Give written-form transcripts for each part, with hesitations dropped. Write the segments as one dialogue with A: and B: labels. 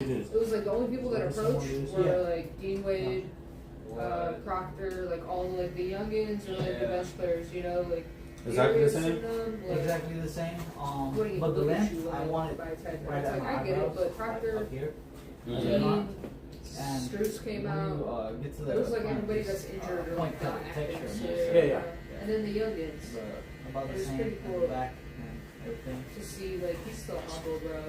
A: is.
B: It was like the only people that approached were like Dean Wade, Proctor, like all like the youngins or like the best players, you know, like
A: Exactly the
B: Darius
A: same?
B: and them, like,
C: Exactly the same.
B: what do you
C: But the
B: look at
C: length,
B: you
C: I
B: like
C: want it
B: by type?
C: right
B: It's
C: at
B: like
C: my
B: I get it,
C: eyebrows,
B: but Proctor,
C: up here.
B: Dean,
C: And
B: Struce came
C: when
B: out.
C: you, get to the
B: It was like
C: front,
B: everybody
C: just,
B: that's injured or
C: point
B: like not
C: cut
B: active.
C: texture.
B: So,
A: Yeah.
B: and then the youngins.
C: About
B: It
C: the
B: was
C: same
B: pretty
C: in
B: cool.
C: the back and everything.
B: To see like he's still humble, bro.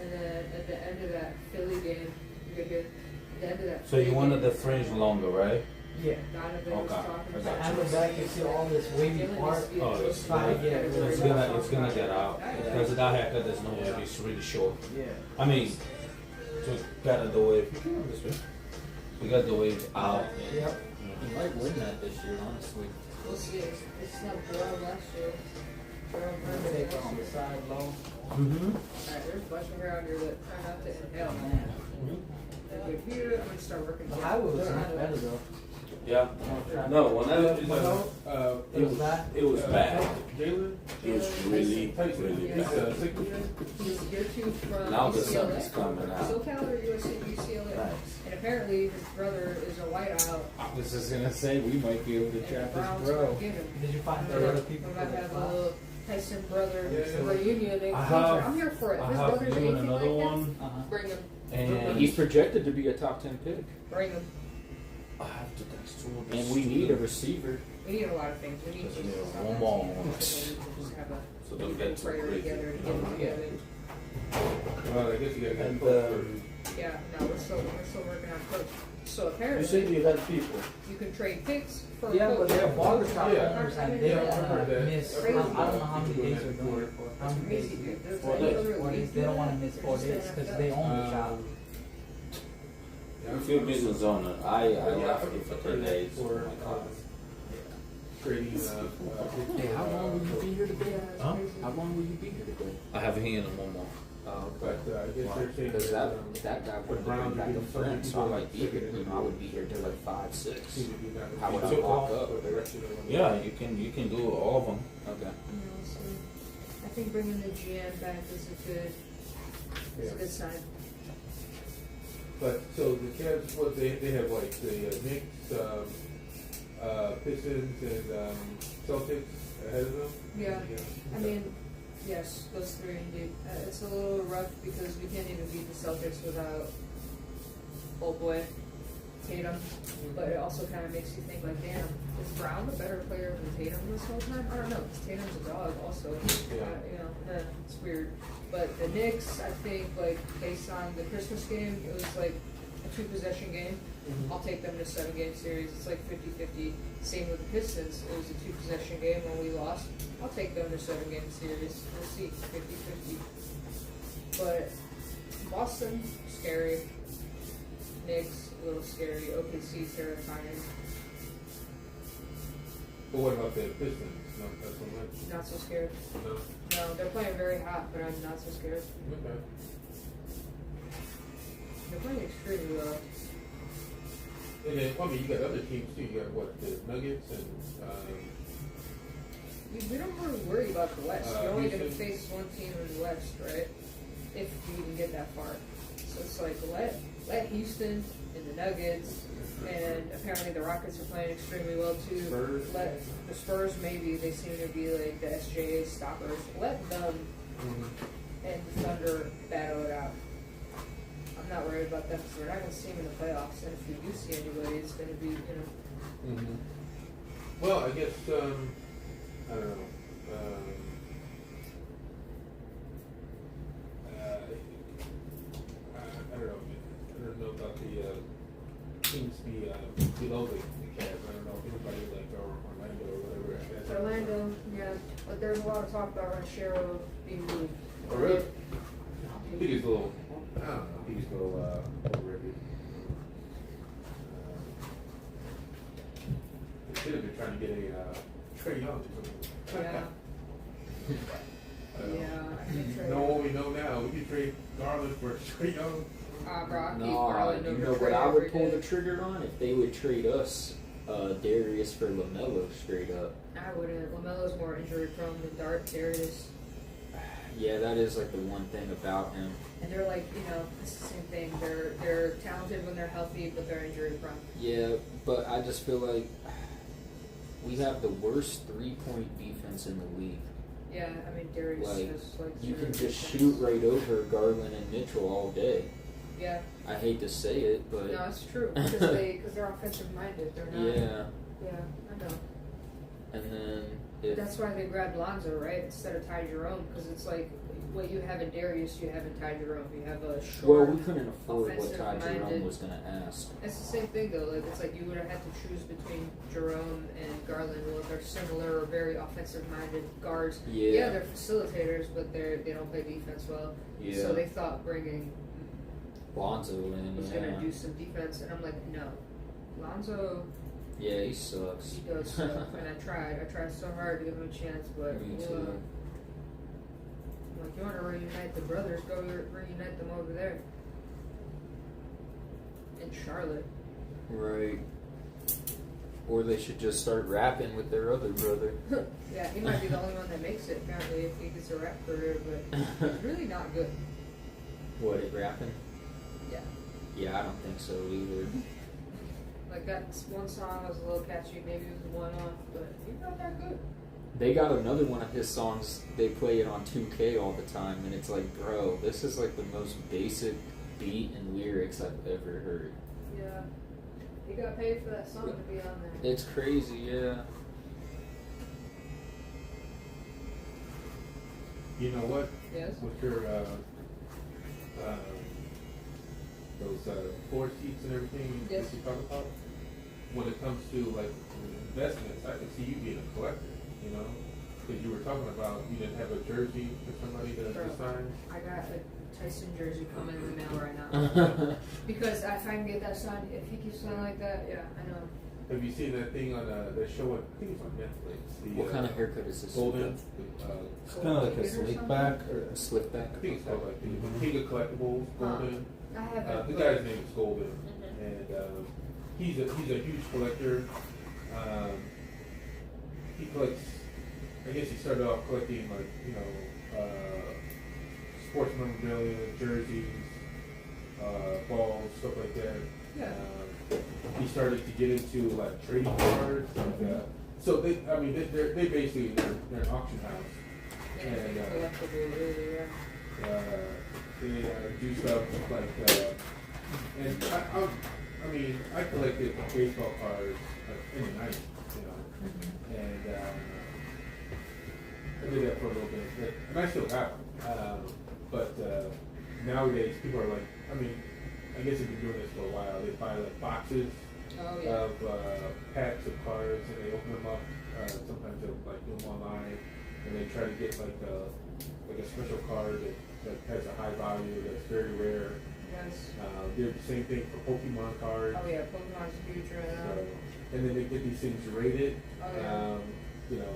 B: And then at the end of that Philly game, you could hear the end of that.
A: So you
B: Philly
A: wanted
B: game,
A: the fringe longer, right?
C: Yeah.
B: Donovan was
A: Okay,
B: talking
A: I
B: about
A: got
C: And the back, you see all this wavy part.
A: Oh, it's
C: Try to get it
A: It's
C: really
A: gonna get out because of that haircut. There's no way it's really short.
C: Yeah.
A: I mean, so got the wave. This way. We got the wave out.
C: Yep.
D: You might win that this year, honestly.
B: We'll see. It's not Jerome last year. Jerome Herman
C: Take
B: last
C: on the
B: year.
C: side low.
A: Mm-hmm.
B: Alright, there's a bunch of hair under that. Try not to inhale.
C: Man.
B: Good here. I'm gonna start working.
C: The highway was much better though.
A: Yeah. No, when I it was it was bad.
E: Jalen?
A: It was really really
B: Yeah.
A: bad.
B: He's year 2 from
A: Now the
B: UCLA.
A: sun is coming out.
B: SoCal or UCLA.
A: Nice.
B: And apparently his brother is a whiteout.
D: I was just gonna say we might be able to
B: And the
D: trap
B: Browns
D: this bro.
B: might give him.
C: Did you find
B: We
C: the other people
B: might
C: for the
B: have a
C: class?
B: little Tyson brother
E: Yeah.
B: reunion. I'm here for it. If
A: I
B: his
A: have
B: brother's
A: you and
B: anything
A: another
B: like
A: one,
C: Uh-huh.
B: bring him.
A: and
D: He's projected to be a top 10 pick,
B: Bring him.
A: I have to text two of
D: and we need a receiver.
B: We need a lot of things. We need
A: Just
B: Jesus.
A: need one more.
B: Just have a
A: So don't get too
B: prayer
A: crazy.
B: together to get it together.
E: Well, I guess you gotta
A: And,
E: get
B: Yeah, no, we're still working on coach. So
D: You said
B: apparently
D: you had people.
B: you can trade picks for
C: Yeah,
B: a
C: but
B: coach.
C: they're barbershop
E: Yeah.
C: owners and they don't want to
E: Yeah.
C: miss. I
E: Crazy.
C: don't know how many days they're doing it for. How many days?
B: Crazy, dude. There's
D: 4
B: any
D: days.
B: other
C: 4 days.
B: league
C: They don't
B: do
C: want to
B: that?
C: miss
B: Or
C: 4
B: just
C: days
B: the
C: because
B: NFL?
C: they own the shop.
A: We feel business owner. I left it for 10 days.
E: For trading,
D: Hey, how long will you be here today?
B: Yeah,
A: Huh?
B: it's crazy.
D: How long will you be here today?
A: I have a hand in one more.
D: Oh,
E: but I guess they're saying
D: Because
E: that,
D: that guy
E: the
D: would
E: Browns
D: be
E: are
D: back
E: getting
D: to
E: some
D: France, so I
E: people
D: might be here. You know, I would be here till like 5, 6.
E: seem to be not-
D: How would I
E: So,
D: walk up?
E: but the rest of them-
A: Yeah, you can do all of them.
D: Okay.
B: Yeah, so I think bringing the GM back is a good
E: Yeah.
B: sign.
E: But, so the Cavs, what, they have like the Knicks, Pistons and, Celtics ahead of them?
B: Yeah, I mean, yes, those three indeed. It's a little rough because we can't even beat the Celtics without old boy Tatum. But it also kind of makes you think like, damn, is Brown a better player than Tatum this whole time? I don't know, because Tatum's a dog also.
E: Yeah.
B: It's weird. But the Knicks, I think, like, based on the Christmas game, it was like a 2-possession game. I'll take them in a 7-game series. It's like 50-50. Same with the Pistons. It was a 2-possession game when we lost. I'll take them in a 7-game series. We'll see. 50-50. But Boston, scary. Knicks, a little scary. OKC, terrifying.
E: But what about the Pistons? Not so much.
B: Not so scared.
E: No?
B: No, they're playing very hot, but I'm not so scared.
E: Okay.
B: They're playing extremely well.
E: And then, I mean, you got other teams too. You got what, the Nuggets and,
B: We don't really worry about the West. You're only going to
E: Houston.
B: face one team in the West, right? If you even get that far. So it's like, let Houston and the Nuggets, and apparently the Rockets are playing extremely well too.
E: Spurs.
B: Let the Spurs, maybe, they seem to be like the SJA stoppers. Let them and the Thunder battle it out. I'm not worried about them because we're not going to see them in the playoffs. And if we do see anybody, it's going to be,
E: Well, I guess, I don't know. I don't know. I don't know about the teams below the Cavs. I don't know if anybody like Orlando or whatever. I guess.
B: Orlando, yeah. But there's a lot of talk about Ranchero being moved.
E: Oh, really? I think he's a little, I don't know. I think he's a little overrated. They should have been trying to get a Trey Young or something.
B: Yeah. Yeah, I think Trey.
E: Know what we know now. We can trade Garland for Trey Young.
B: Bro, I keep
D: No,
B: Garland
D: you
B: over
D: know what
B: Trey
D: I
B: every
D: would pull
B: day.
D: the trigger on if they would trade us Darius for LaMelo straight up.
B: I wouldn't. LaMelo's more injury prone than Darius.
D: Yeah, that is like the one thing about him.
B: And they're like, you know, it's the same thing. They're talented when they're healthy, but they're injury prone.
D: Yeah, but I just feel like we have the worst 3-point defense in the league.
B: Yeah, I mean Darius
D: Like,
B: has like
D: you
B: zero
D: can just
B: defense.
D: shoot right over Garland and Mitchell all day.
B: Yeah,
D: I hate to say it, but
B: no, it's true because they're offensive minded. They're not.
D: yeah.
B: Yeah, I know.
D: And then
B: But
D: if
B: that's why they grabbed Lonzo, right, instead of Ty Jerome, because it's like what you have in Darius, you have in Ty Jerome. You have a
D: well,
B: short.
D: we couldn't afford what Ty Jerome
B: offensive-minded-
D: was gonna ask.
B: It's the same thing though. Like it's like you would have had to choose between Jerome and Garland. Well, they're similar or very offensive-minded guards.
D: Yeah.
B: they're facilitators, but they don't play defense well.
D: Yeah.
B: So they thought bringing
D: Lonzo in,
B: was
D: yeah.
B: gonna do some defense, and I'm like, no, Lonzo,
D: Yeah, he sucks.
B: he does stuff. And I tried so hard to give him a chance, but
D: Me too.
B: like you want to reunite the brothers, go reunite them over there in Charlotte.
D: Right. Or they should just start rapping with their other brother.
B: Yeah, he might be the only one that makes it apparently if he gets a rap career, but he's really not good.
D: What, at rapping?
B: Yeah,
D: Yeah, I don't think so either.
B: like that one song was a little catchy, maybe it was one off, but he's not that good.
D: They got another one of his songs, they play it on 2K all the time, and it's like, bro, this is like the most basic beat and lyrics I've ever heard.
B: Yeah, he got paid for that song to be on there.
D: It's crazy, yeah.
E: You know what?
B: Yes.
E: With your those floor seats and everything
B: Yes.
E: that you talk about, when it comes to like investments, I can see you being a collector. You know, because you were talking about you didn't have a jersey for somebody to
B: Bro.
E: sign.
B: I got a Tyson jersey coming in the mail right now. Because if I can get that signed, if he keeps signing like that, yeah, I know.
E: Have you seen that thing on that show? I think it's on Netflix. The,
D: What kind of haircut is this?
E: Golden.
A: It's kind of like a slick back.
D: A slick back?
E: I think it's called like the King of Collectibles. Golden.
B: I haven't.
E: The guy's name is Golden,
B: Mhm.
E: and he's a huge collector. He collects. I guess he started off collecting sports memorabilia, jerseys, balls, stuff like that.
B: Yeah.
E: He started to get into like trading cards. So they basically they're an auction house.
B: Yeah,
E: And,
B: collectible, really, yeah.
E: They do stuff like, and I collected baseball cards in the 90s, you know, and I did that for a little bit, and I still have them. But nowadays, people are like, I guess they've been doing this for a while. They buy like boxes
B: Oh, yeah.
E: of packs of cards, and they open them up. Sometimes they'll like do them online, and they try to get like a special card that has a high value that's very rare.
B: Yes.
E: They do the same thing for Pokemon cards.
B: Oh, yeah, Pokemon's huge right now.
E: So, and then they get these things rated.
B: Oh, yeah.
E: You know,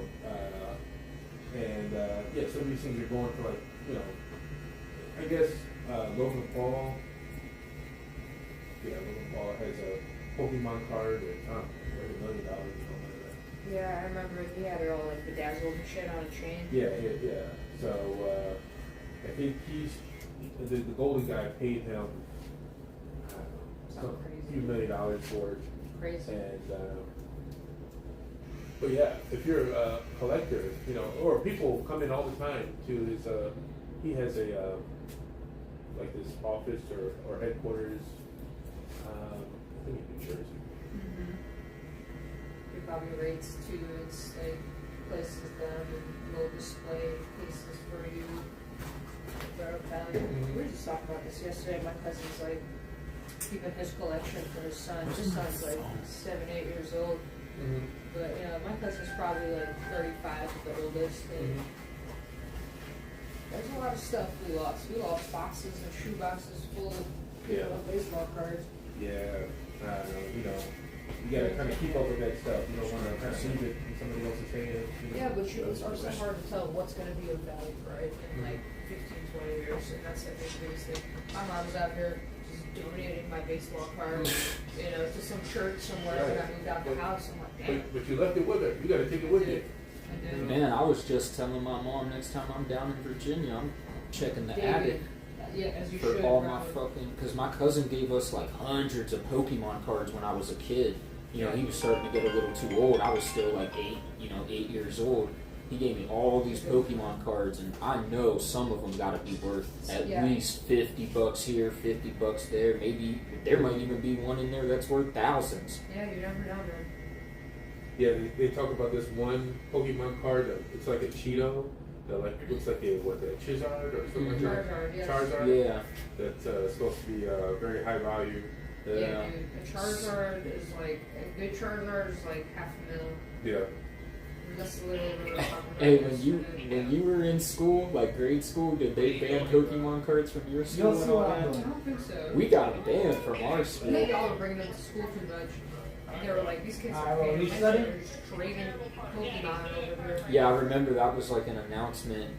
E: some of these things are going for like, you know, I guess Logan Paul. Yeah, Logan Paul has a Pokemon card that's like $1 million or something like that.
B: Yeah, I remember he had it all like bedazzled and shit on a chain.
E: Yeah. So I think the Golden guy paid him
B: Something crazy.
E: a few $1 million for it.
B: Crazy.
E: And but yeah, if you're a collector, you know, or people come in all the time to his. He has a like this office or headquarters. I think in New Jersey.
B: Mm-hmm. He probably rates too. It's like places them and will display pieces for you. They're value. We were just talking about this yesterday. My cousin's like keeping his collection for his son. His son's like 7, 8 years old.
E: Mm-hmm.
B: But you know, my cousin's probably like 35, the oldest, and there's a lot of stuff we lost. We lost boxes and shoe boxes full of baseball cards.
E: Yeah, you know, you gotta kind of keep up with that stuff. You don't want to kind of leave it in somebody else's hands. You know?
B: Yeah, but it's also hard to tell what's going to be of value, right? In like 15, 20 years, and that's I think the biggest thing. My mom's out here just donating my baseball cards, you know, to some church somewhere when I moved out the house. I'm like, damn.
E: But you left it with her. You got to take it with you.
B: I do.
D: Man, I was just telling my mom next time I'm down in Virginia, I'm checking the
B: David.
D: attic
B: Yeah, as you
D: for
B: should.
D: all my
B: probably.
D: fucking. Because my cousin gave us like hundreds of Pokemon cards when I was a kid. You know, he was starting to get a little too old. I was still like 8 years old. He gave me all these Pokemon cards, and I know some of them got to be worth at
B: Yeah.
D: least $50 here, $50 there. Maybe there might even be one in there that's worth thousands.
B: Yeah, you never know, man.
E: Yeah, they talk about this one Pokemon card. It's like a Cheeto that like looks like a Charizard or something like that.
B: Charizard, yes.
E: Charizard.
D: Yeah.
E: That's supposed to be very high value.
B: Yeah, dude. A Charizard is like, a good Charizard is like $500,000.
E: Yeah.
B: That's a little over
D: Hey, when you were in school, like grade school, did they ban Pokemon cards from your school
C: You'll
D: and
C: see
D: all
C: what
D: that?
C: I'm
B: I
C: doing.
B: don't think so.
D: We got them banned from our
B: I think
D: school.
B: y'all were bringing them to school too much. They were like, these kids are
C: Alright, well,
B: paying
C: we
B: attention,
C: study?
B: they're just trading Pokemon over here.
D: Yeah, I remember that was like an announcement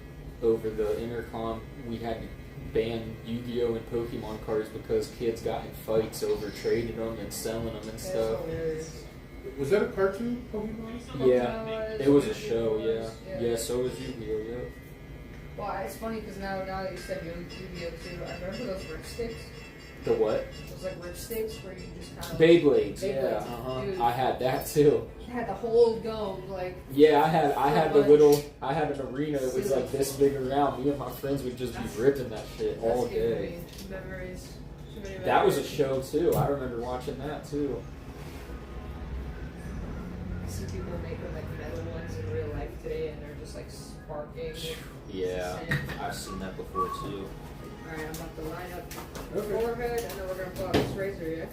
D: over the intercom. We had to ban Yu-Gi-Oh and Pokemon cards because kids got in fights over trading them and selling them and
B: That's
D: stuff.
B: hilarious.
E: Was that a cartoon Pokemon?
D: Yeah, it was a show.
B: Yeah.
D: Yeah, so was Yu-Gi-Oh. Yeah.
B: Well, it's funny because now that you said Yu-Gi-Oh too, I remember those ripsticks.
D: The what?
B: Those like ripsticks where you just kind of
D: Beyblades.
B: Beyblades,
D: Yeah, uh-huh.
B: dude.
D: I had that too.
B: You had the whole dome like.
D: Yeah, I had the
B: Bunch.
D: little. I had an arena that was like this big around. Me and my friends would just be ripping that shit all
B: That's giving
D: day.
B: me memories. Too many
D: That was a
B: memories.
D: show too. I remember watching that too.
B: I see people making like metal ones in real life today, and they're just like sparking.
D: Yeah,
B: Insane.
D: I've seen that before too.
B: All right, I'm about to line up the
E: Okay.
B: forehead, and then we're gonna pull out this razor, yeah.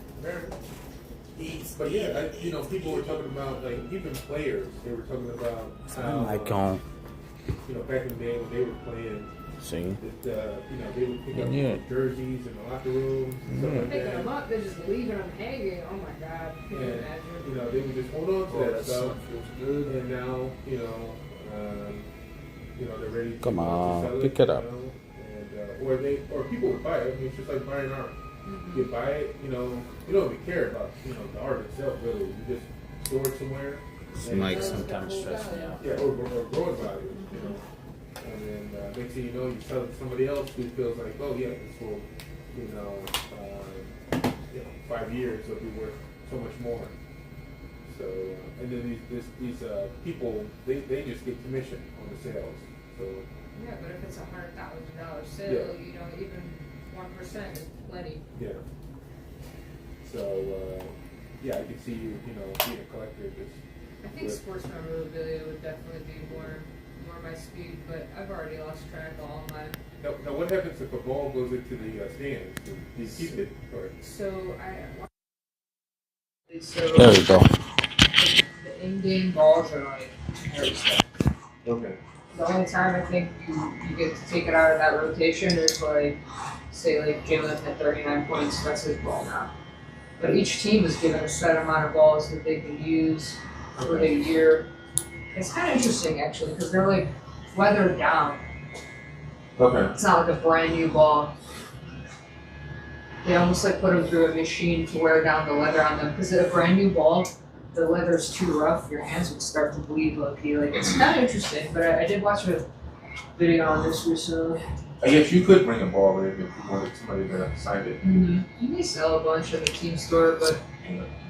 E: But yeah, people were talking about like even players. They were talking about how, you know, back in the day when they were playing,
A: Sim.
E: that they would pick up
A: Yeah.
E: jerseys in the locker rooms and stuff like
B: Picking
E: that.
B: them up, they're just leaving them hanging. Oh my god, can you
E: And
B: imagine?
E: you know they would just hold on to
A: Oh,
E: that
A: that
E: stuff.
A: stuff feels good.
E: And now they're ready to
A: Come on,
E: sell
A: pick it up.
E: You know? And or people would buy it. I mean, it's just like buying art.
B: Mhm.
E: You buy it, you don't even care about the art itself really. You just store it somewhere. And,
A: Like sometimes stress me out.
E: yeah, or growing value, you know. And then next thing you know, you sell it to somebody else who feels like, oh yeah, this will, 5 years it'll be worth so much more. So and then these people they just get commission on the sales. So
B: Yeah, but if it's $100,000 sale,
E: Yeah.
B: even 1% is plenty.
E: yeah. So yeah, I can see you being a collector just.
B: I think
E: Right.
B: sports memorabilia would definitely be more my speed, but I've already lost track of all mine.
E: Now what happens if a ball goes into the stands? Do you keep it or?
B: So
A: There we go.
B: the in-game balls are like very stuff.
E: Okay.
B: The only time I think you get to take it out of that rotation is like, say like Jalen had 39 points, that's his ball now. But each team is given a set amount of balls that they can use for the year. It's kind of interesting actually because they're like weathered down.
E: Okay.
B: It's not like a brand new ball. They almost like put them through a machine to wear down the leather on them. Because a brand new ball, the leather's too rough, your hands would start to bleed low-key. Like, it's kind of interesting, but I did watch a video on this recently.
E: I guess you could bring a ball in if you wanted somebody to sign it.
B: You may sell a bunch at the team store, but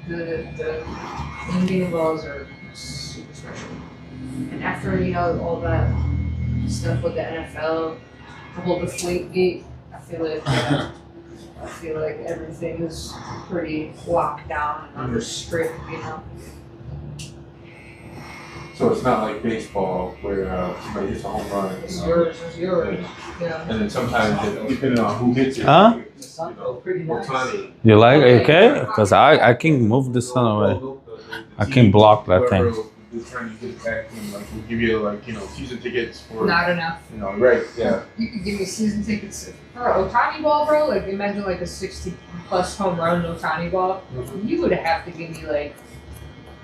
B: the in-game balls are super special. And after, all that stuff with the NFL, the whole Deflategate, I feel like everything is pretty locked down and under strict,
E: So it's not like baseball where somebody hits a home run.
B: It's yours, yeah.
E: And then sometimes, depending on who hits it,
A: Huh?
C: The sun feels pretty nice.
E: Otani.
A: You like it? Okay? Because I can move the sun away. I can block that thing.
E: Whoever trying to get it back and we'll give you season tickets for
B: Not enough.
E: right, yeah.
B: You could give me season tickets for an Otani ball, bro. Like, imagine like a 60+ home run Otani ball. You would have to give me like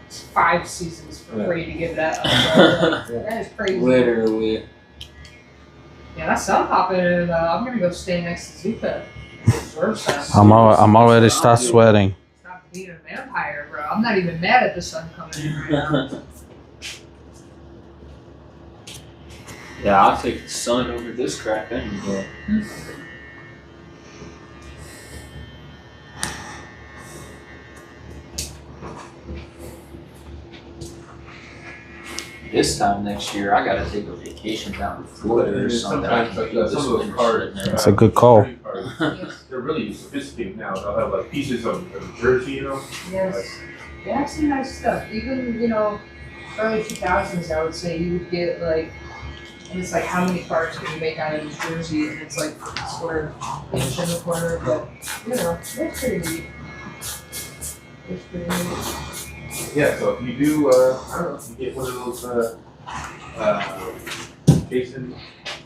B: 5 seasons for free to give that up. Bro. That is crazy.
D: Literally.
B: Yeah, that's I'm popping in. I'm gonna go stay next to Zuka.
A: I'm already start sweating.
B: Stop being a vampire, bro. I'm not even mad at the sun coming in right now.
D: Yeah, I'll take the sun over this crap any day. This time next year, I gotta take a vacation down to Florida or something. I
E: Sometimes,
D: can
E: like,
D: do this
E: some of those
D: winter
E: cards,
D: shit, man.
A: It's a good call.
E: They're really sophisticated now. They'll have like pieces of jersey, you know.
B: Yes. They have some nice stuff. Even, early 2000s, I would say you would get like, and it's like how many cards can you make out of this jersey, and it's like square inch in the corner, but it's pretty neat. It's pretty neat.
E: Yeah. So if you do, I don't know, you get one of those Jason,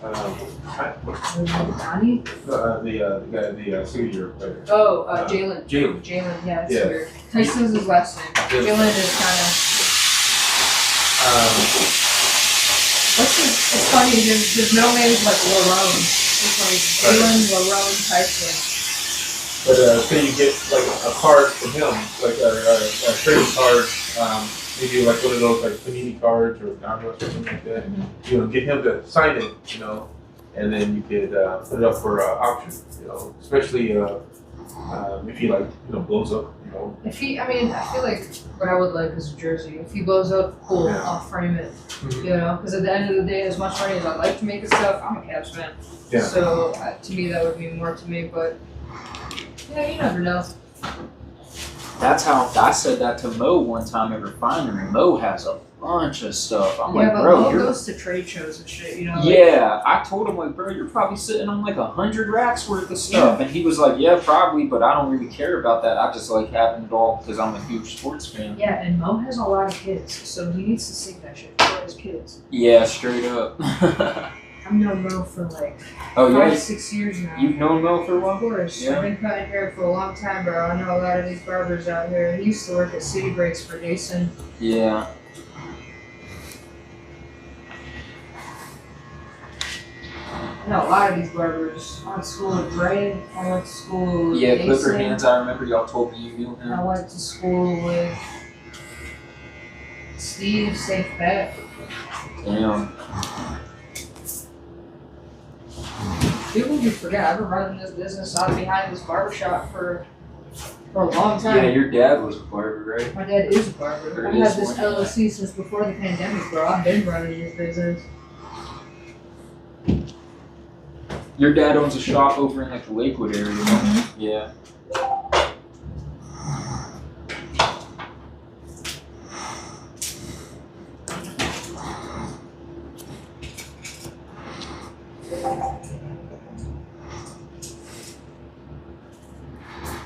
B: Donnie?
E: the guy, the senior player.
B: Oh, Jalen.
E: Jalen.
B: Jalen, yeah, that's
E: Yeah.
B: weird. Tyson's his last name. Jalen is kind of. It's funny, his middle name is like Larone. It's like Jalen Larone Tyson.
E: But say you get like a card from him, like a trading card, maybe like one of those like Panini cards or Donruss or something like that. Get him to sign it, and then you could put it up for auction. Especially if he blows up.
B: If he, I feel like what I would like is a jersey. If he blows up, cool,
E: Yeah.
B: I'll frame it. Because at the end of the day, as much money as I like to make his stuff, I'm a Cavs fan.
E: Yeah.
B: So to me, that would mean more to me. But yeah, you never know.
D: That's how I said that to Mo one time at Refinery. Mo has a bunch of stuff. I'm
B: Yeah,
D: like,
B: but
D: bro,
B: Mo
D: you're.
B: goes to trade shows and shit.
D: Yeah, I told him like, bro, you're probably sitting on like 100 racks worth of stuff, and he was like, yeah, probably, but I don't really care about that. I just like having it all because I'm a huge sports fan.
B: Yeah, and Mo has a lot of kids, so he needs to save that shit for his kids.
D: Yeah, straight up.
B: I've known Mo for like
D: Oh yeah,
B: 5-6 years now.
D: you've known Mo for a
B: Of
D: while.
B: course,
D: Yeah.
B: I've been cutting hair for a long time, bro. I know a lot of these barbers out here. He used to work at City Breaks for Jason.
D: Yeah.
B: I know a lot of these barbers. I went to school with Dre. I went to school with
D: Yeah,
B: Jason.
D: Clipper Hands. I remember y'all told me you knew him.
B: I went to school with Steve, Safe Bet.
D: Damn.
B: People do forget. I've been running this business out behind this barbershop for a long time.
D: Yeah, your dad was a barber, right?
B: My dad is a barber.
D: Or
B: I've
D: is
B: had this
D: one.
B: LLC since before the pandemic, bro. I've been running this business.
D: Your dad owns a shop over in like the Lakewood area.
B: Mm-hmm.
D: Yeah.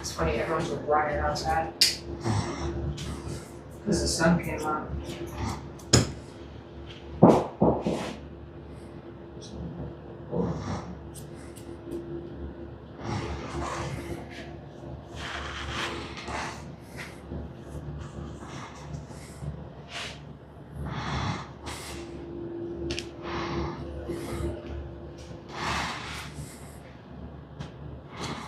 B: It's funny, everyone's like running outside. Because the sun came out.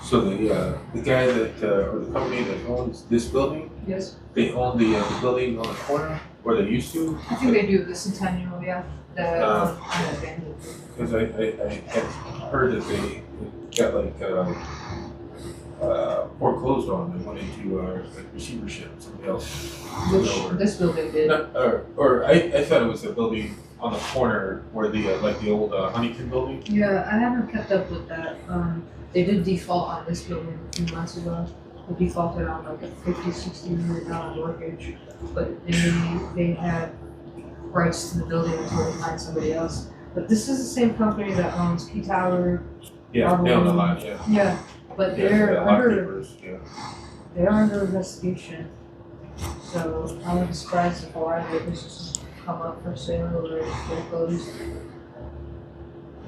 E: So the guy that or the company that owns this building,
B: Yes.
E: they own the building on the corner, or they used to.
B: I think they do the Centennial, yeah. The I'm abandoned.
E: Because I had heard that they got like foreclosed on and went into like receivership. Somebody else.
B: Which this building did.
E: Not, or I thought it was the building on the corner where the like the old Huntington building.
B: Yeah, I haven't kept up with that. They did default on this building a few months ago. They defaulted on like a $50-60 million mortgage, but they had rights to the building until they find somebody else. But this is the same company that owns Key Tower.
E: Yeah, down the line. Yeah.
B: Yeah, but
E: Yeah,
B: they're
E: the lot
B: under
E: papers, yeah.
B: they're under investigation. So I wouldn't be surprised if a lot of their businesses come up for sale or foreclosed.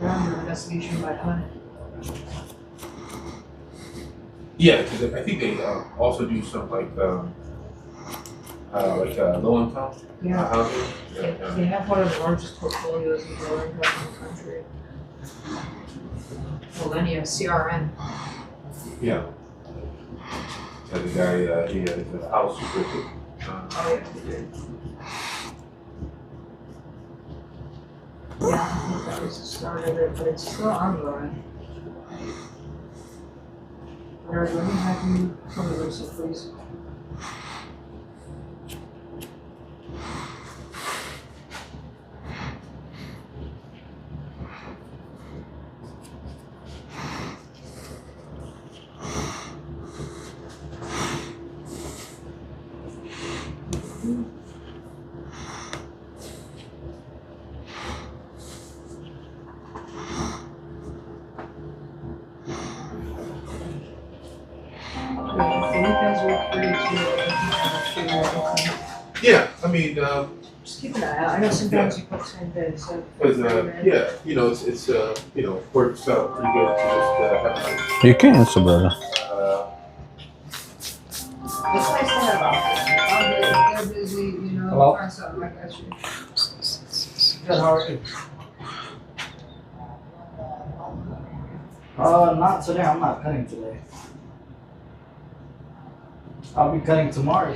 B: They're under investigation by Hunt.
E: Yeah, because I think they also do some like low income
B: Yeah.
E: housing.
B: They have one of the largest portfolios of low income in the country. Millennia, CRN.
E: Yeah. So the guy, he had a house with it.
B: Oh yeah, they did. Yeah, I think that was the start of it, but it's still ongoing. Alright, let me have you come to Lisa, please. The weekends work for you too.
E: Yeah, I mean,
B: Just keep an eye out. I know sometimes you put same day, so.
E: because yeah, you know, it's you know, works out pretty good to just have
F: You can answer, brother.
B: It's nice to have options. I'll get busy, you know,
C: Hello?
B: find something, I got you.
C: Good, how are you? Not today. I'm not cutting today. I'll be cutting tomorrow.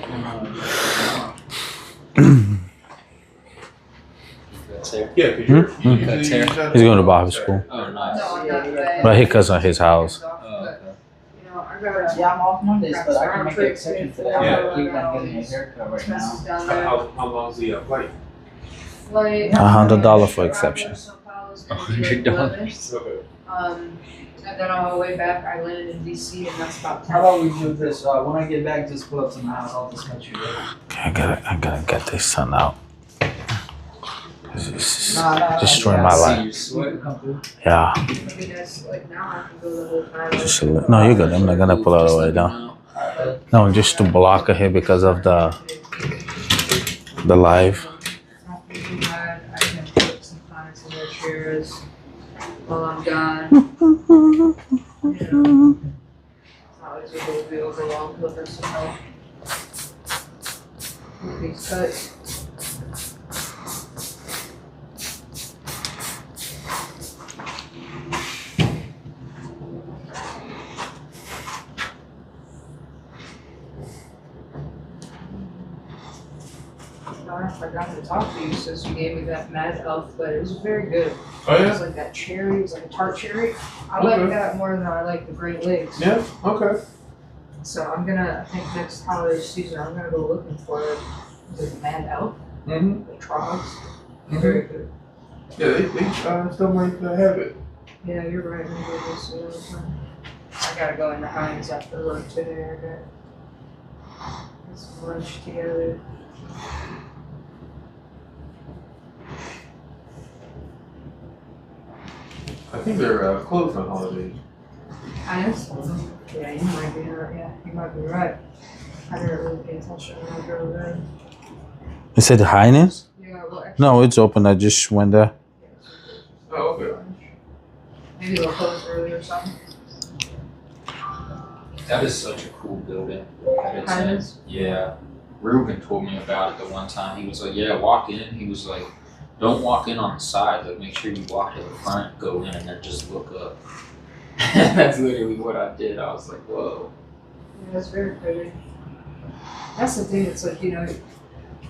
E: yeah, because you're
F: Hmm?
E: usually
D: Tear.
F: He's going to Bible school.
D: Oh, nice.
B: No, I'm not today.
F: But he cuts on his house.
B: But,
D: Oh, okay.
B: you know, I got
C: Yeah, I'm off Mondays, but I can make the exception today.
E: Yeah.
C: I'm getting a haircut right now.
B: expenses down there.
E: how long's the flight?
B: Like,
F: $100 for exception.
D: $100.
E: Okay.
B: And then on my way back, I landed in DC, and that's about 10.
C: How about we do this? When I get back, just pull up to my house. I'll just let you know.
F: I gotta get this sun out. 'Cause it's
C: Nah,
F: destroying my
D: See
F: life.
D: you sweat.
C: Come through.
F: Yeah.
B: I mean, that's like now I can go the whole time.
F: Just a little. No, you're good. I'm not gonna pull all the way down. No, just to block here because of the live.
B: Not too bad. I can put some plants in their chairs while I'm done. You know, it's not always able to be overwhelmed with this, you know. With these cuts. I forgot to talk to you since you gave me that Mad Elf, but it was very good.
E: Oh
B: It
E: yeah.
B: was like that cherry, it was like a tart cherry. I
E: Okay.
B: like that more than I like the Great Lakes.
E: Yeah. Okay.
B: So I'm gonna, I think next holiday season, I'm gonna go looking for it. Is it Mad Elf?
E: Mhm.
B: The Trogs.
E: Mhm.
B: Very good.
E: Yeah, they still might have it.
B: Yeah, you're right. I'm gonna go see it all the time. I gotta go into Heinz after work today. I got get some lunch together.
E: I think they're closed on holidays.
B: Heinz? Yeah, you might be right. Yeah, you might be right. I didn't really pay attention when I drove in.
F: You said Highness?
B: Yeah, well, actually,
F: No, it's open. I just went there.
E: Oh, okay.
B: maybe they'll close early or something.
D: That is such a cool building. It's
B: Heinz?
D: yeah. Ruben told me about it the one time. He was like, yeah, walk in. He was like, don't walk in on the side. Like, make sure you walk to the front, go in, and then just look up. That's literally what I did. I was like, whoa.
B: Yeah, that's very pretty. That's the thing, it's like, you know,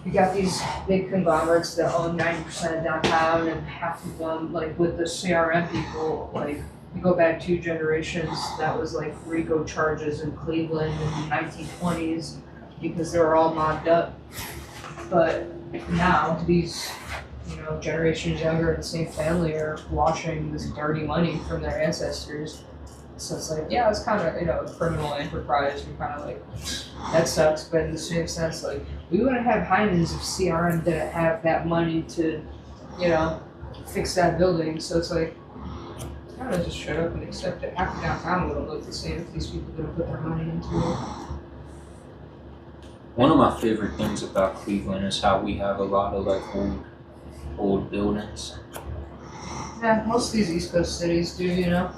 B: you got these big conglomerates that own 90% of downtown and half of them, like with the CRM people, like, you go back 2 generations, that was like RICO charges in Cleveland in the 1920s because they were all mobbed up. But now, these, you know, generations younger in the same family are washing this dirty money from their ancestors. So it's like, yeah, it's kind of, you know, criminal enterprise. You're kind of like, that sucks. But in the same sense, like, we wouldn't have Heinens if CRM didn't have that money to, you know, fix that building. So it's like, kind of just shut up and accept it. Half of downtown wouldn't look the same if these people didn't put their money into it.
D: One of my favorite things about Cleveland is how we have a lot of like old buildings.
B: Yeah, most of these East Coast cities do, you know.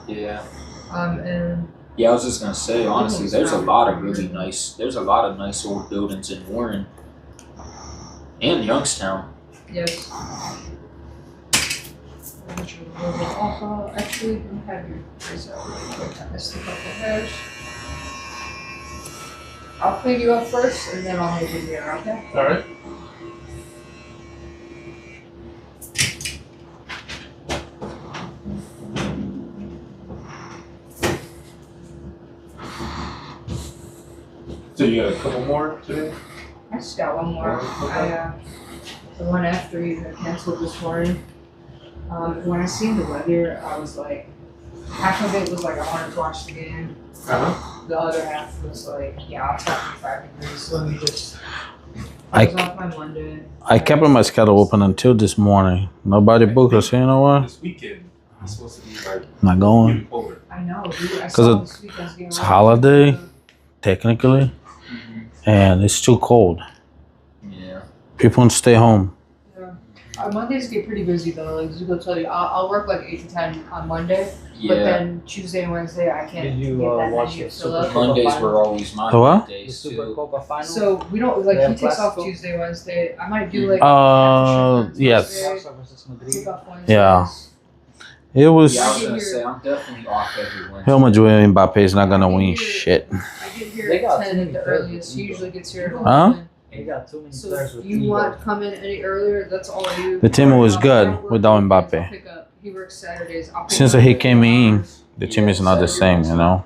D: Yeah.
B: And
D: Yeah, I was just gonna say, honestly, there's a lot of nice old buildings in Warren and Youngstown.
B: yes. Actually, you can have your face out really quick. I missed a couple hairs. I'll clean you up first, and then I'll hit you here, okay?
E: All right. So you got a couple more today?
B: I just got one more. The one after you got canceled this morning. When I seen the weather, I was like, half of it was like I wanted to watch the game. The other half was like, yeah, it's 5 degrees. Let me just. I was off my Monday.
F: I kept my schedule open until this morning. Nobody booked us. You know what?
E: This weekend, it's supposed to be like
F: Not going.
E: polar.
B: I know, dude. I
F: 'Cause
B: saw this weekend's game.
F: it's holiday. Technically, and it's too cold.
D: Yeah.
F: People want to stay home.
B: Mondays get pretty busy though. Like, just go tell you, I'll work like 8 to 10 on Monday, but
D: Yeah.
B: then Tuesday and Wednesday I can't
C: Did you
B: get that
C: watch
B: many
C: the
B: to fill
C: Super
B: up.
C: Bowl?
D: Mondays were always my
F: The what?
C: The
D: days
C: Super
D: too.
C: Copa final.
B: So we don't like
C: They
B: he
C: have
B: takes off
C: Clásico?
B: Tuesday, Wednesday. I might do like
F: Yes.
B: Thursday,
C: versus Madrid.
B: take off Wednesdays.
F: Yeah. It was.
D: Yeah, I was gonna say I'm definitely off every Wednesday.
F: Real Madrid Mbappe is not gonna win shit.
B: I get here
C: They got
B: at 10
C: too
B: at
C: many
B: the
C: players
B: earliest.
C: with
B: He
C: ego.
B: usually gets here at
F: Huh?
B: 11.
C: They got too many
B: So
C: players
B: if
C: with
B: you
C: ego.
B: want to come in any earlier, that's all I do.
F: The team was good
B: I work
F: without
B: weekends,
F: Mbappe.
B: I'll pick up. He works Saturdays. I'll pick
F: Since
B: up
F: he
B: like
F: came in,
B: hours.
F: the team is not the same, you know.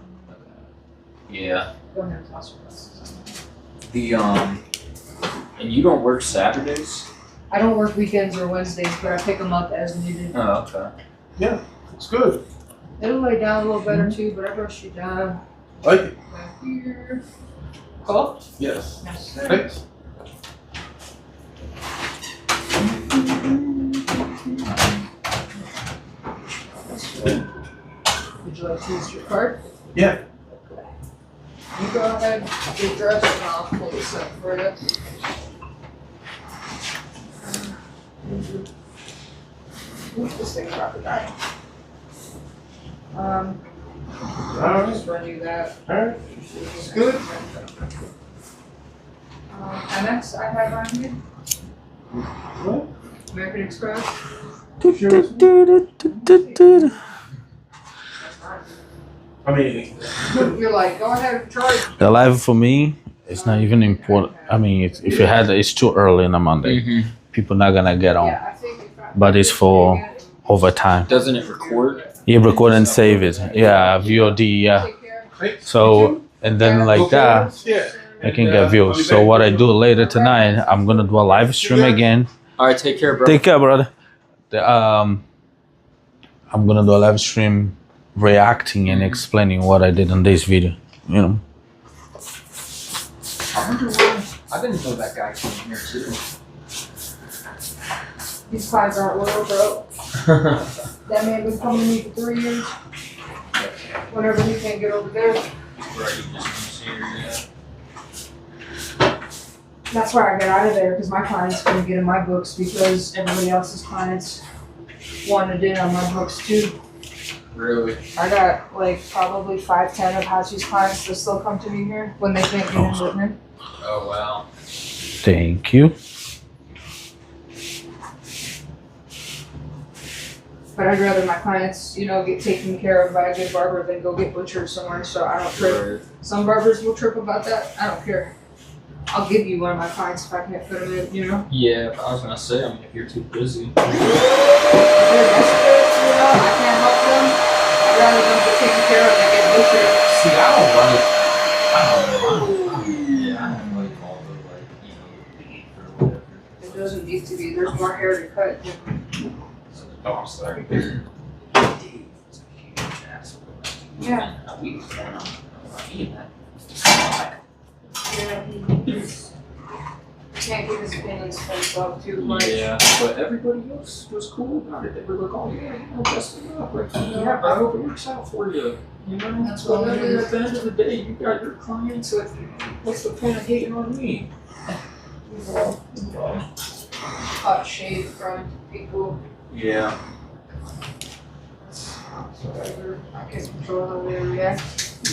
D: Yeah.
B: Go ahead and toss your glasses.
D: And you don't work Saturdays?
B: I don't work weekends or Wednesdays, but I pick them up as needed.
D: Oh, okay.
E: It's good.
B: It'll lay down a little better too, but I brush it down
E: I like it.
B: back here. Cool?
E: Yes.
B: Yes, sir.
E: Thanks.
B: Would you like to use your card?
E: Yeah.
B: You go ahead, get dressed, and I'll pull this up for you. Oops, this thing dropped it down. I'll just run you that.
E: Alright. It's good.
B: MX I have on here.
E: What?
B: American Express.
E: I mean,
B: You're like, go ahead and charge.
F: The live for me, it's not even important. I mean, if you had, it's too early on a Monday.
D: Mm-hmm.
F: People not gonna get on.
B: Yeah, I think if I-
F: But it's for overtime.
D: Doesn't it record?
F: You record and save it. Yeah, VOD. Yeah.
B: Take care.
E: thanks.
F: So and then like that,
E: Yeah.
F: I can get views. So what I do later tonight, I'm gonna do a live stream again.
D: All right, take care, bro.
F: Take care, brother. I'm gonna do a live stream reacting and explaining what I did in this video. You know.
D: I wonder why. I didn't know that guy came here too.
B: These clients aren't loyal, bro. That man been coming to me for 3 years. Whenever he can't get over there, that's why I got out of there, because my clients couldn't get in my books because everybody else's clients wanted in on my books too.
D: Really?
B: I got like probably 5-10 of Hachi's clients that still come to me here when they can't get in with him.
D: Oh wow.
F: Thank you.
B: But I'd rather my clients, get taken care of by a good barber than go get butchered somewhere, so I don't trip. Some barbers will trip about that. I don't care. I'll give you one of my clients if I can't fit them in,
D: Yeah, I was gonna say. I mean, if you're too busy.
B: If they're desperate, I can't help them. I'd rather them get taken care of than get butchered.
D: See, I don't like. Yeah, I don't like all the beef or whatever.
B: It doesn't need to be. There's more hair to cut.
D: Oh, I'm sorry. Dave was a huge asshole.
B: Yeah.
D: We was going on.
B: Yeah, he's can't get his opinions fenced off too much.
D: Yeah, but everybody else was cool about it. They were like, "Oh yeah, best of luck. Like,
B: Yeah,
D: I hope it works out for you."
B: That's what
D: Whatever.
B: it is.
D: At the end of the day, you got your clients. Like, what's the point of hating on me?
B: We've all caught shade from people.
D: Yeah.
B: Whatever. I can't control how they react.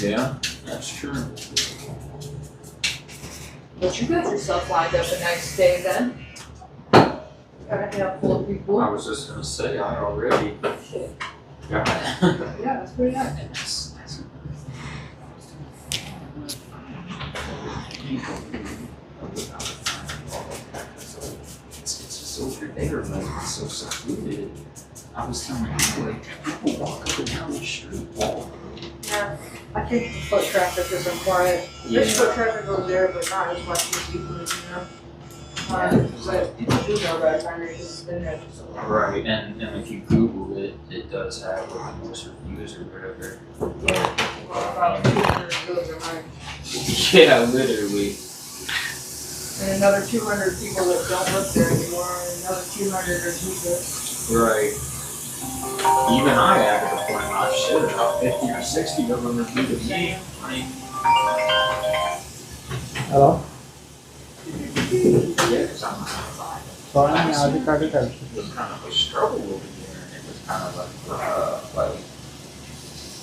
D: Yeah, that's true.
B: But you got yourself lined up a nice day then. Got a handful of people.
D: I was just gonna say, I already
B: Shit.
D: got
B: Yeah, that's pretty nice.
D: It's just over there, like it's so secluded. I was telling people, like, people walk up and down the street, walk
B: Yeah, I think the foot traffic is quiet. There's foot traffic over there, but not as much as people, but people do know about China because it's been there for so long.
D: Right, and if you Google it, it does have like the most reviews or whatever.
B: Yeah, well, about 200 views are mine.
D: Yeah, literally.
B: And another 200 people that don't live there anymore, and another 200 are people.
D: Right. Even I added a point, I should about 50 or 60 of them reviewed me. Like,
C: Hello?
D: yeah, because I'm not
C: Sorry, I got it.
D: it was kind of a struggle over here, and it was kind of like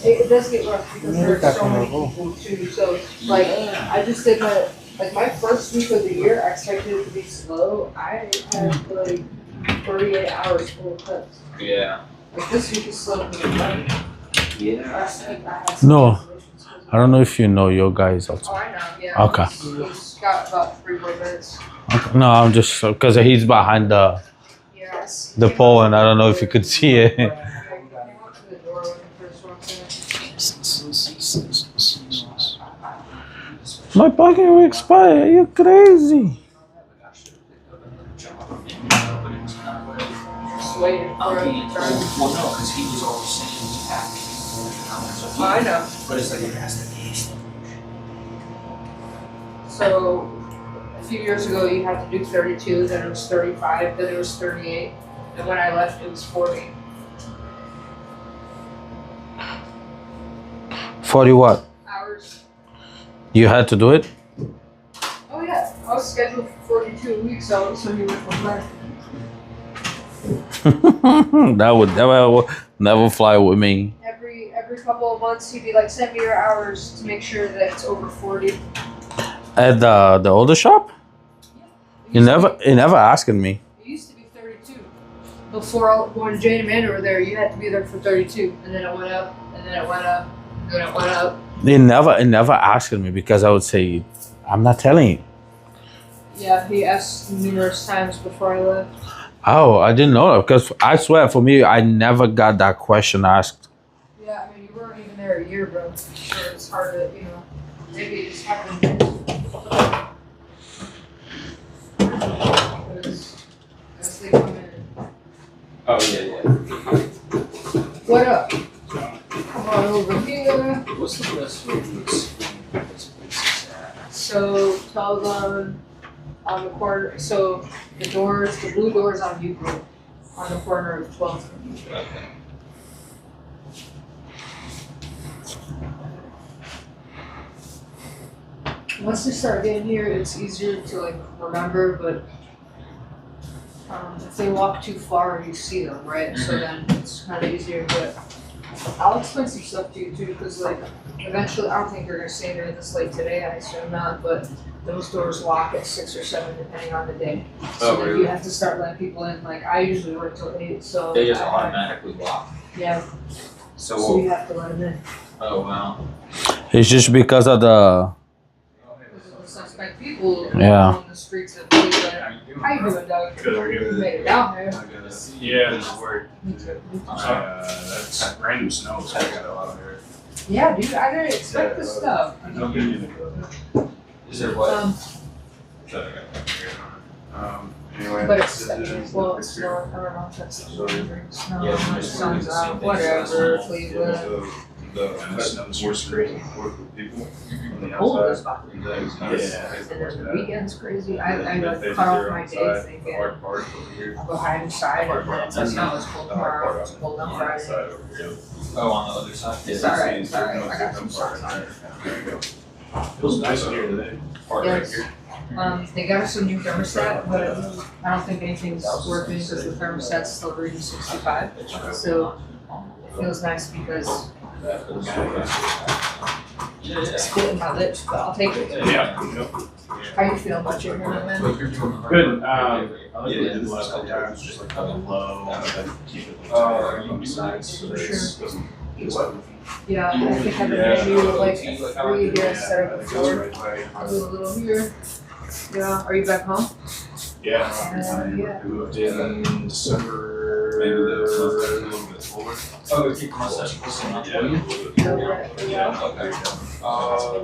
B: It does get rough because
C: Yeah,
B: there's so many
C: definitely.
B: people too, so like, I just did my first week of the year, I expected it to be slow. I had like 38 hours full of clips.
D: yeah.
B: Like this week is slow for me.
D: Yeah.
B: Last week I had some
F: No.
B: cancellations 'cause
F: I don't know if you know your guys
B: Oh,
F: also.
B: I know, yeah.
F: Okay.
B: He's got about 3 more minutes.
F: Okay. No, I'm just because he's behind
B: Yes.
F: the pole, and I don't know if you could see it.
B: Came up to the door when he first walked in.
F: My parking will expire. Are you crazy?
B: Just waiting for him to turn.
D: Well, no, because he was always saying he's happy.
B: Oh, I know.
D: But it's like it has to be.
B: So, a few years ago, you had to do 32, then it was 35, then it was 38, and when I left, it was 40.
F: 40 what?
B: Hours.
F: You had to do it?
B: Oh yeah, I was scheduled for 42 weeks, so he went from there.
F: That would never fly with me.
B: Every couple of months, he'd be like, send me your hours to make sure that it's over 40.
F: At the older shop? He never asked me.
B: It used to be 32. Before, when Jane and Amanda were there, you had to be there for 32, and then it went up, and then it went up, and then it went up.
F: He never asked me because I would say, I'm not telling you.
B: Yeah, he asked numerous times before I left.
F: Oh, I didn't know that because I swear for me, I never got that question asked.
B: Yeah, I mean, you weren't even there a year, bro. So it's hard to, maybe it just happened. As they come in.
E: Oh, yeah.
B: What up? Come on over here.
D: What's the best way to explain this place is at?
B: So tell them on the corner, so the blue doors on Euclid, on the corner of 12th.
A: Okay.
B: Once they start getting here, it's easier to like remember, but if they walk too far, you see them, right? So then it's kind of easier, but I'll explain some stuff to you too, because like eventually, I don't think you're gonna stay there this late today, I assume not, but those doors lock at 6 or 7 depending on the day. So then you have to start letting people in, like I usually work till 8, so.
D: They just automatically lock.
B: Yeah,
D: So,
B: so you have to let them in.
D: oh wow.
F: It's just because of the
B: The suspect people
F: Yeah.
B: on the streets of Cleveland. How you doing, Doug?
G: Good, how are you?
B: You made it down there.
G: Yeah, this is where
D: Uh,
G: that's random snow, so I got a lot of here.
B: Yeah, dude, I didn't expect this stuff.
D: Is there what?
G: Anyway.
B: But it's,
G: this is-
B: well, it's snow, I don't know if that's snow,
D: Yeah,
B: the
D: it's
B: sun's
D: the same
B: out,
D: thing.
B: whatever, Cleveland.
G: And the snow's worse crazy work with people on the
B: Cold is
G: outside.
B: about to be
G: Yeah.
B: And then the weekend's crazy. I like cut off my day thinking
G: Hard part over here.
B: I'll go hide inside
G: Hard
B: and
G: part
B: then
G: on
B: it's
G: that
B: like, no,
G: side.
B: it's cold
G: The hard
B: tomorrow,
G: part
B: it's cold on
G: on that
B: Friday.
G: side over here.
A: Oh, on the other side.
B: It's alright, it's alright, I got some socks on.
G: There you go. Feels nice in here today. Part right
B: Yes.
G: here.
B: They got us a new thermostat, but I don't think anything's working because the thermostat's still reading 65. So it feels nice because it's getting my lips, but I'll take it.
G: Yeah.
B: How you feel about your hair, man?
G: Good. I like what I did the last couple times, just like kind of low, and then keep it on the sides so that it doesn't get wet.
B: Yeah, I think I've been you like 3 here instead of
G: It goes
B: 4.
G: right way.
B: I'll do a little here. Yeah, are you back home?
G: Yeah.
B: Yeah.
G: We moved in December forward.
C: Oh, keep my session.
B: Been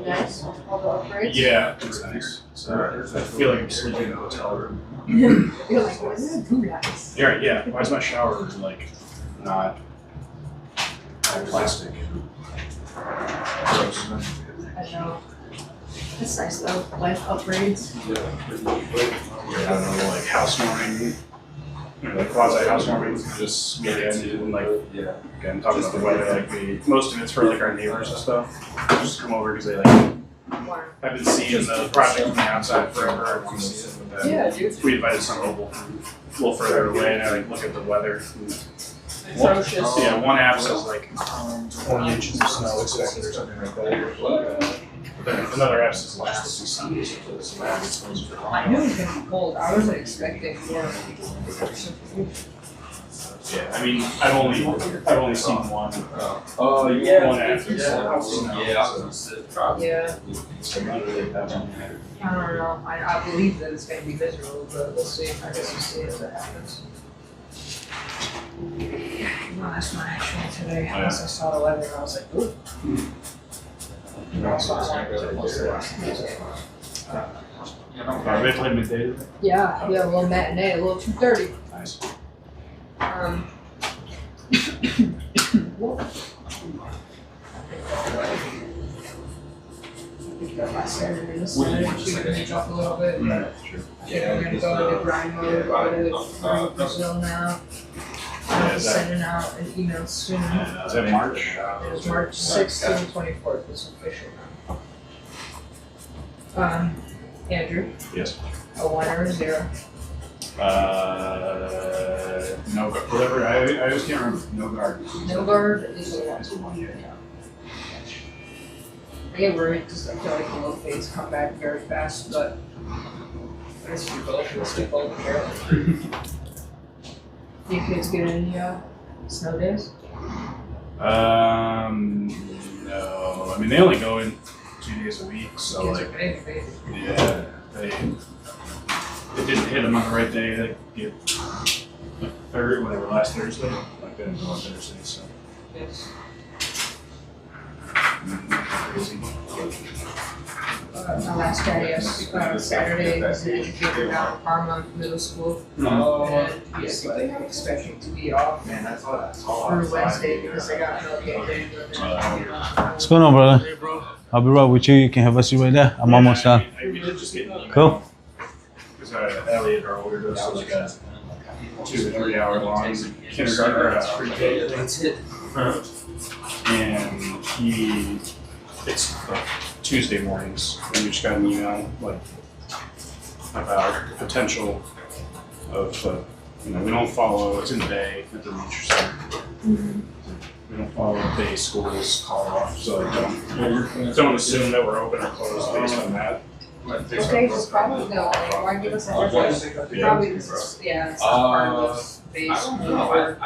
B: nice. All the upgrades.
G: Yeah, it's nice. So I feel like I'm sleeping in a hotel room.
B: You're like, what is it? Too nice.
G: Yeah, yeah. Why is my shower like not plastic? Gross.
B: I know. That's nice though. Life upgrades.
G: I don't know, like housewarming, like quasi housewarming, just get in and like, again, talking about the weather, like most of it's for like our neighbors and stuff. Just come over because they like,
B: Wow.
G: I've been seeing the project from the outside forever. I want to see it. But,
B: Yeah, dude.
G: we invited some local from a little further away and I like look at the weather.
B: Atrocious.
G: Yeah, one app says like 20 inches of snow expected or something like that. But then another app says last to see sun. So it's supposed to
B: I knew it was gonna be cold. I wasn't expecting more.
G: Yeah, I mean, I've only seen one.
A: Oh, yeah.
G: One app.
B: Yeah. I don't know. I believe that it's gonna be miserable, but we'll see. I guess we'll see if that happens. Well, that's my action today. Once I saw the weather, I was like, ooh. Also, I wanted to post the last music.
G: They played midday.
B: Yeah, a little matinee, a little 2:30.
G: Nice.
B: Picked up my Saturday this Saturday, shooting up a little bit, but I think I'm gonna go into grind mode, go to Brazil now. I'm sending out an email soon.
G: Is that March?
B: It was March 6th to the 24th, it's official now. Andrew,
G: Yes.
B: a 1 or a 0?
G: No, whatever. I always can't remember. No guard.
B: No guard is a 1.
G: It's a 1, yeah.
B: I get worried because I feel like the low fades come back very fast, but let's do both. Let's do both here. Do you kids get any snow days?
G: No. I mean, they only go in 2 days a week, so
B: Kids
G: like,
B: are big, baby.
G: yeah, they didn't hit them on the right day. They get like whatever, last Thursday. Like they didn't go on Thursday, so.
B: Yes.
G: Crazy.
B: My last guy, yes, Saturday is an educator down at Parma Middle School. And he's expecting to be off through Wednesday because they got no game day.
F: What's going on, brother? I'll be right with you. You can have a seat right there. I'm almost done.
G: We did just get an email.
F: Cool.
G: Because Elliot, our older, does like a 2 to 3 hour long kindergarten pre-K thing. And it's Tuesday mornings, and we just got an email like about the potential of, we don't follow, it's in the Bay at the nature center. We don't follow Bay schools call off, so don't assume that we're open or closed based on that.
B: Okay, it's probably no. Why give us a difference? Probably because it's not part of this base.
A: I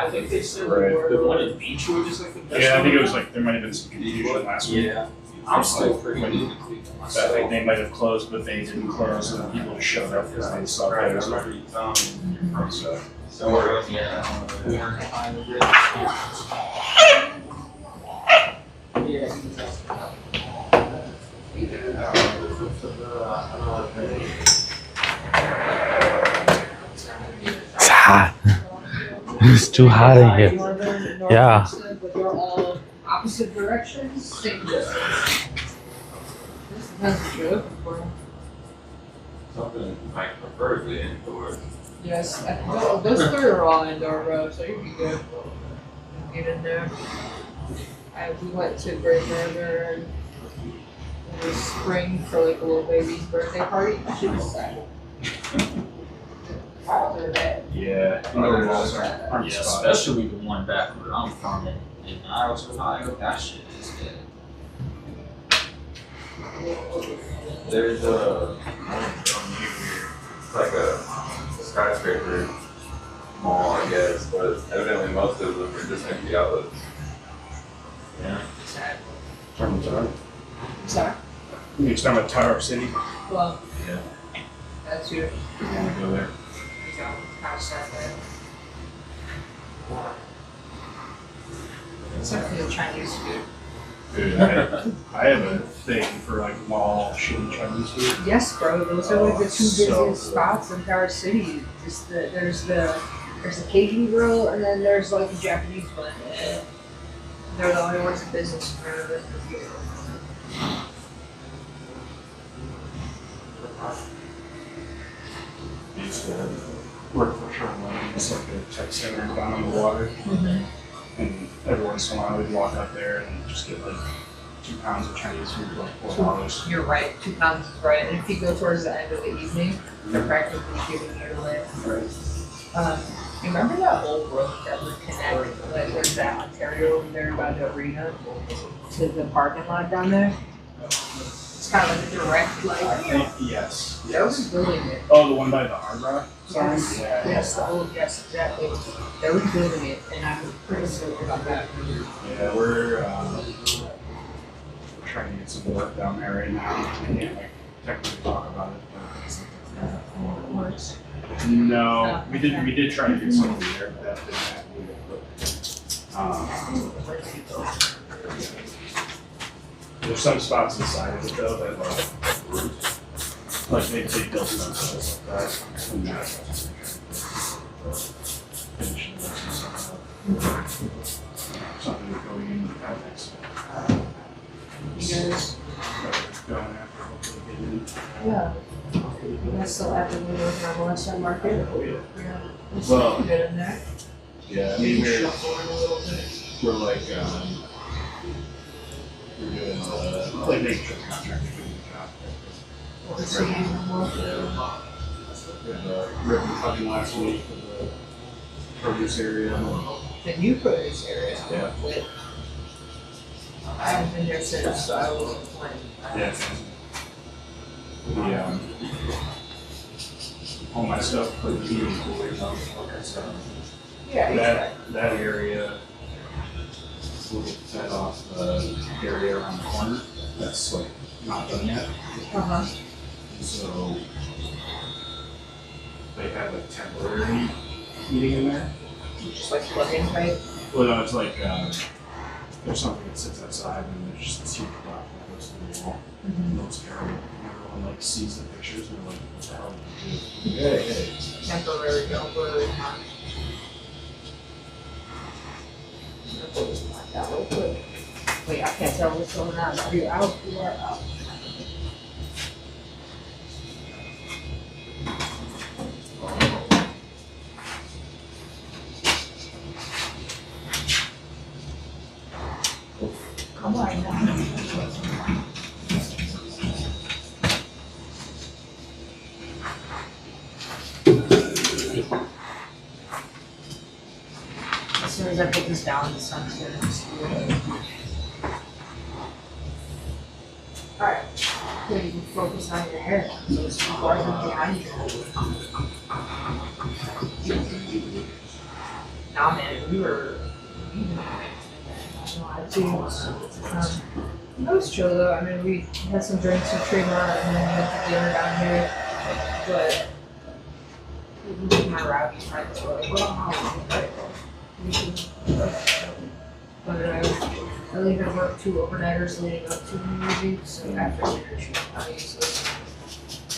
A: think they said
G: Right.
A: the one in Beechwood is like the best.
G: Yeah, I think it was like, there might have been some confusion last week.
A: Yeah. I'm still pretty good at Cleveland
G: I
A: myself.
G: think they might have closed, but they didn't close, and people just showed up because they saw it. So,
F: It's hot. It's too hot in here.
B: Northern,
F: Yeah.
B: But they're all opposite directions, same distance. This depends what you're looking for.
A: Something like preferably indoors.
B: Yes, those 3 are all indoor roads, so you'd be good. Get in there. We went to Great Northern in the spring for like a little baby's birthday party. She was sad. They're bad.
G: yeah. Indoor walls aren't
H: Yeah,
G: spotted.
H: especially the one back where I'm from in Niles, Ohio. That shit is dead.
A: There's like a skyscraper mall, I guess, but evidently most of them are just empty outlets.
H: Yeah.
B: Sad.
G: From the tower.
B: Sorry.
G: You're talking about Tower City?
B: Well,
G: Yeah.
B: that's your.
G: You want to go there?
B: Kind of sad, man. Except for the Chinese food.
G: Dude, I have a thing for like mall shitty Chinese food.
B: Yes, bro. Those are like the two
G: So
B: busiest
G: good.
B: spots in Power City. Just there's the Cajun grill, and then there's like the Japanese one. And they're the only ones in business for it.
G: I used to work for Sherman. It's like a tech center down on the water. And every once in a while we'd walk up there and just get like 2 pounds of Chinese food for like $4.
B: You're right. 2 pounds is right. And if you go towards the end of the evening, they're practically giving it away. You remember that old road that would connect, like, where's that Ontario over there by the arena to the parking lot down there? It's kind of like a direct, like,
G: Yes.
B: that was building it.
G: Oh, the one by the Hard Rock? Sorry.
B: Yes,
G: Yeah.
B: yes, the old, yes, exactly. They were building it, and I'm pretty stoked about that.
G: Yeah, we're trying to get some work down there right now. I can't like technically talk about it. But no, we did try to get something there, but that didn't happen. There's some spots inside of it though that like they built themselves like that. And that's finish it with something going in the next.
B: You guys,
G: Going after hopefully getting in.
B: yeah. You guys still actively working on the West End Market?
G: Oh yeah.
B: Yeah. It's
G: Well,
B: looking good in there.
G: Yeah, I mean
B: Shuffling a little bit.
G: we're like we're doing like making sure the contractor doing the
B: What was the animal?
G: job. We had ribbon cutting last week for the produce area.
B: The new produce area.
G: Yeah.
B: With, I haven't been there since I was when.
G: Yeah. The all my stuff for the heating and cooling so
B: Yeah,
G: that area will get fed off the area around the corner. That's like not done yet.
B: Uh-huh.
G: So they have a temporary heating in there.
B: Just like plug-in type.
G: Well, no, it's like there's something that sits outside and there's just this huge block that goes through the wall. And those carry. Everyone like sees the pictures and they're like, what the hell did you do? Hey.
B: Temporary, temporary. That real quick. Wait, I can't tell what's going on. Are you out? You are out. Come on now. As soon as I put this down, the sun's gonna just do it. Alright, then you can focus on your hair, so it's farther behind you. Nah man, we were, that was chill though, I mean, we had some drinks with Trayvon and then we went to dinner down here, but my rowdy friends were like, but I only had worked 2 overnighters leading up to New Year's Eve, so after dinner she was funny, so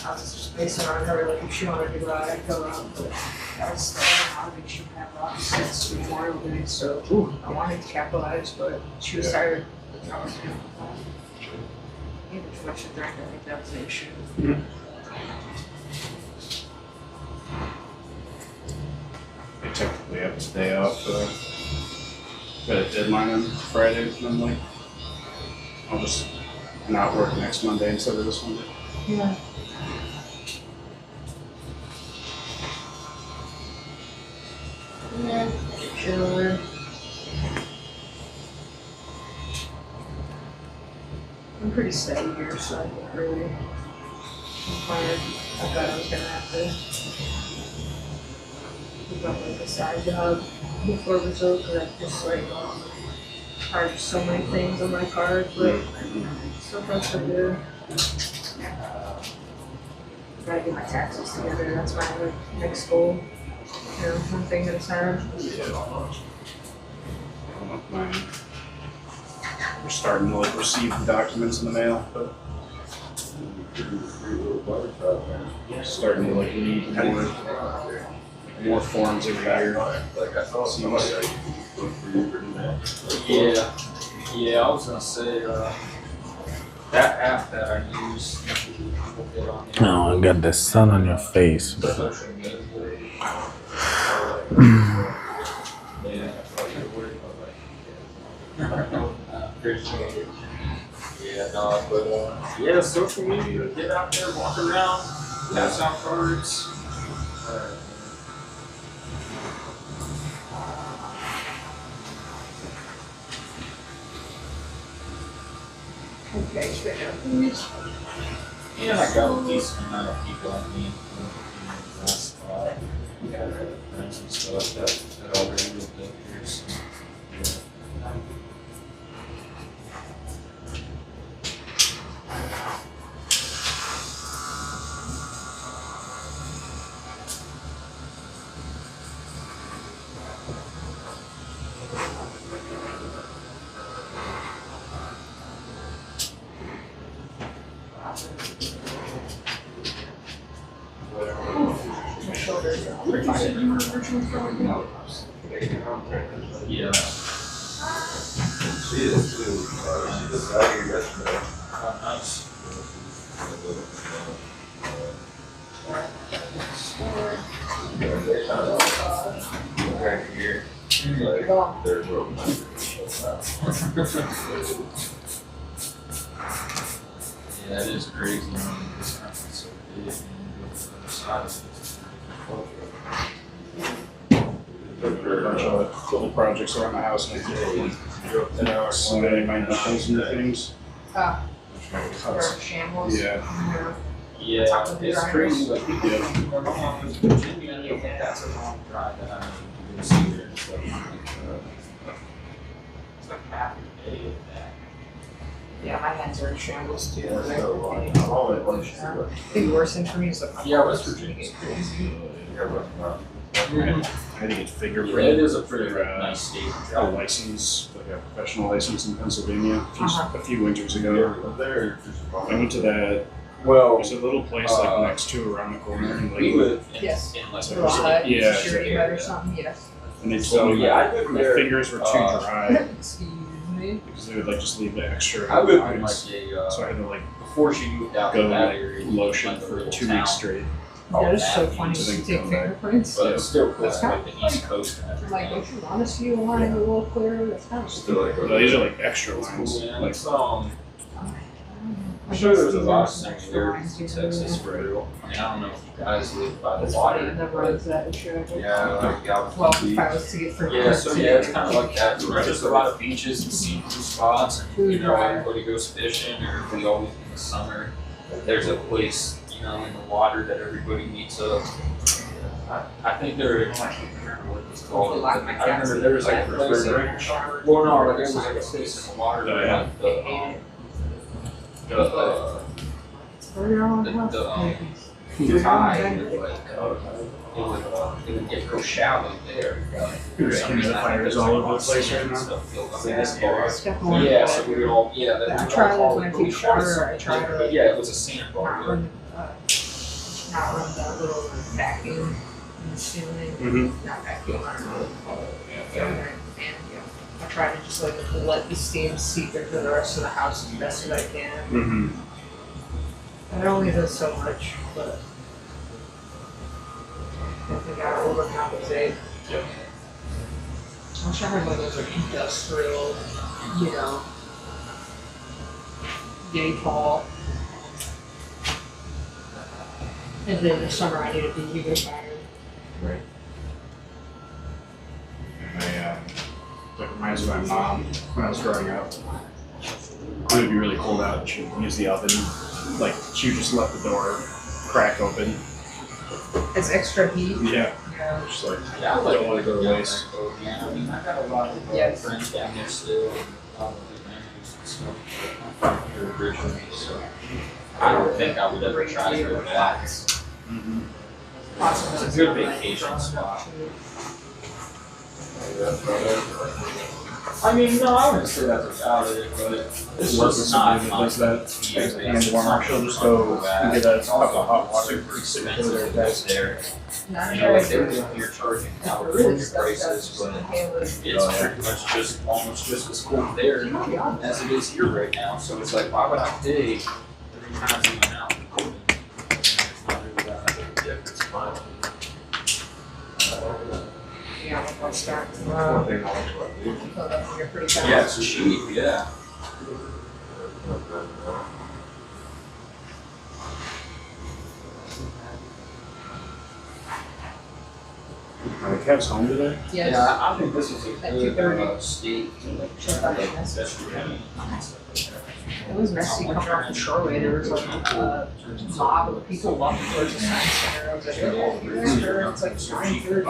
B: I was just basing on her, like if she wanted to go out, I'd go out, but I was still I don't think she would have a lot of sense to Memorial Day, so I wanted to capitalize, but she was tired. I was doing too much to drink, I think that was the issue.
G: I technically have today off. Got a deadline on Friday, and I'm like, I'll just not work next Monday instead of this Monday.
B: Yeah. Yeah, sure. I'm pretty steady here, so I don't really. I'm tired. I thought I was gonna have to pick up like a side job before Brazil, because I just like charged so many things on my card, but so far so good. Gotta get my taxes together. That's my next goal. You know, one thing at a time.
G: Yeah. Mine we're starting to like receive the documents in the mail, but starting to like need more forms every year.
H: Yeah, I was gonna say, that app that I use, people get on there.
F: Oh, I got the sun on your face. But
H: Social media. Yeah. Appreciate it. Yeah, no, but yeah, social media, get out there, walk around, pass out cards.
B: Okay, straight up.
H: And I got a decent amount of people I meet. That's friends and stuff that already lived up here. So, yeah.
B: My shoulders are all
H: Yeah.
A: She is too. She just got here yesterday.
H: Oh, nice.
A: They kind of right here. Like, they're broken.
H: Yeah, it is crazy. I mean, this country's so big, and you go to the other side of
G: A bunch of little projects around the house. And so they might be closing the things.
B: for shambles.
G: Yeah.
H: Yeah, it's crazy. Like, people,
G: Yeah.
H: my mom was in Virginia, and I think that's a long drive that I didn't see her. And stuff. It's like half a day of that.
B: Yeah, my hands are in shambles too.
A: So,
B: The worst thing for me is the
H: Yeah, West Virginia's
G: I think it's fingerprint.
H: Yeah, it is a pretty
G: for,
H: nice state to
G: a
H: drive.
G: license, like a professional license in Pennsylvania
B: Uh-huh.
G: a few winters ago. I went to that.
A: well,
G: There's a little place like next to around the corner, and
H: We
G: like,
H: live in,
B: Yes.
H: in like
B: Little hut,
G: Yeah.
B: security hut or something, yes.
G: and they
H: So
G: told me
H: yeah, I
G: that
H: live
G: my
H: there.
G: fingers were too dry
B: Excuse me.
G: because they would like just leave the extra
H: I lived in
G: lines.
H: like a
G: So I had to like
H: before she moved out
G: go
H: to that
G: like
H: area.
G: lotion
H: like a
G: for
H: little
G: 2
H: town.
G: weeks straight.
B: That is so
H: that
B: funny
G: means
B: to
G: they
B: take
G: come back.
B: fingerprints.
H: But it's still cool.
B: That's
H: It's
B: kind
H: like the East Coast and everything.
B: Like, if you want to see a line a little clearer, that's kind of
A: still like,
G: But these are like extra lines.
H: Yeah,
G: Like
H: it's, I'm sure there's a lot of similarities to Texas for real. I mean, I don't know if you guys live by the
B: That's funny, I
H: water.
B: never went to that issue.
A: yeah, like Galveston
B: Well, if
A: Beach.
B: I was to get for
H: Yeah, so yeah, it's kind of like that. There's just a lot of beaches and seafood spots, and you know, everybody goes fishing, or we always in the summer. There's a place, you know, in the water that everybody meets up. I think there, I can't remember what it's called. I remember there was like a place. Well, no, like there was like a place in the water
G: Oh,
H: where
G: yeah.
H: like the tide would like it would get real shallow there.
G: There's humidifiers all over the place right now.
H: Yeah, so we would all
B: I tried it when I take a shower, I tried it.
H: But yeah, it was a sandbar.
B: Not run that little vacuum in the ceiling.
G: Mm-hmm.
B: Not vacuum, I don't know what to call it. And, I try to just like let the steam seep into the rest of the house as best as I can.
G: Mm-hmm.
B: And it only does so much, but I think I gotta overcompensate. I wish I had one of those like industrial, you know, yay tall. And then in the summer I need a dehumidifier.
G: Right. That reminds me of my mom when I was growing up. It would be really cold out, and she would use the oven. Like, she would just let the door crack open.
B: It's extra heat.
G: Yeah.
B: Yeah.
G: Just like,
H: Yeah, I
G: don't want to go to waste.
H: Yeah, I mean, I got a lot of
B: Yes.
H: friends down there still, and a lot of good memories and stuff. I'm from here originally, so I don't think I would ever try to go back.
G: mm-hmm.
H: It's a good vacation spot.
A: Yeah,
H: I mean, no, I wouldn't say that's about it, but it's
G: Work with
H: just not
G: somebody that does that,
H: Yeah,
G: as a hand warmer, she'll just go and get a cup of hot water,
H: super
G: sit at
H: expensive
G: their
H: to
G: desk.
H: go there.
B: Not
H: You know, like
B: very
H: you're charging
B: really
H: California
B: stuff
H: prices,
B: that's
H: but
B: handless.
H: it's pretty much just almost just as cold there as it is here right now. So it's like, why would I pay 3 times the amount? It's not really that much of a difference, but.
B: Yeah, what's that?
A: One thing I like about it.
B: So that's you're pretty fast.
H: Yeah, it's cheap, yeah.
G: Are the Cavs home today?
B: Yes.
H: Yeah, I think this is a
B: At
H: good
B: 2:30.
H: state, especially
B: It was messy coming off the shoreway. There was like a mob of people walking towards the science center. I was like, oh, you're there. It's like 9:30.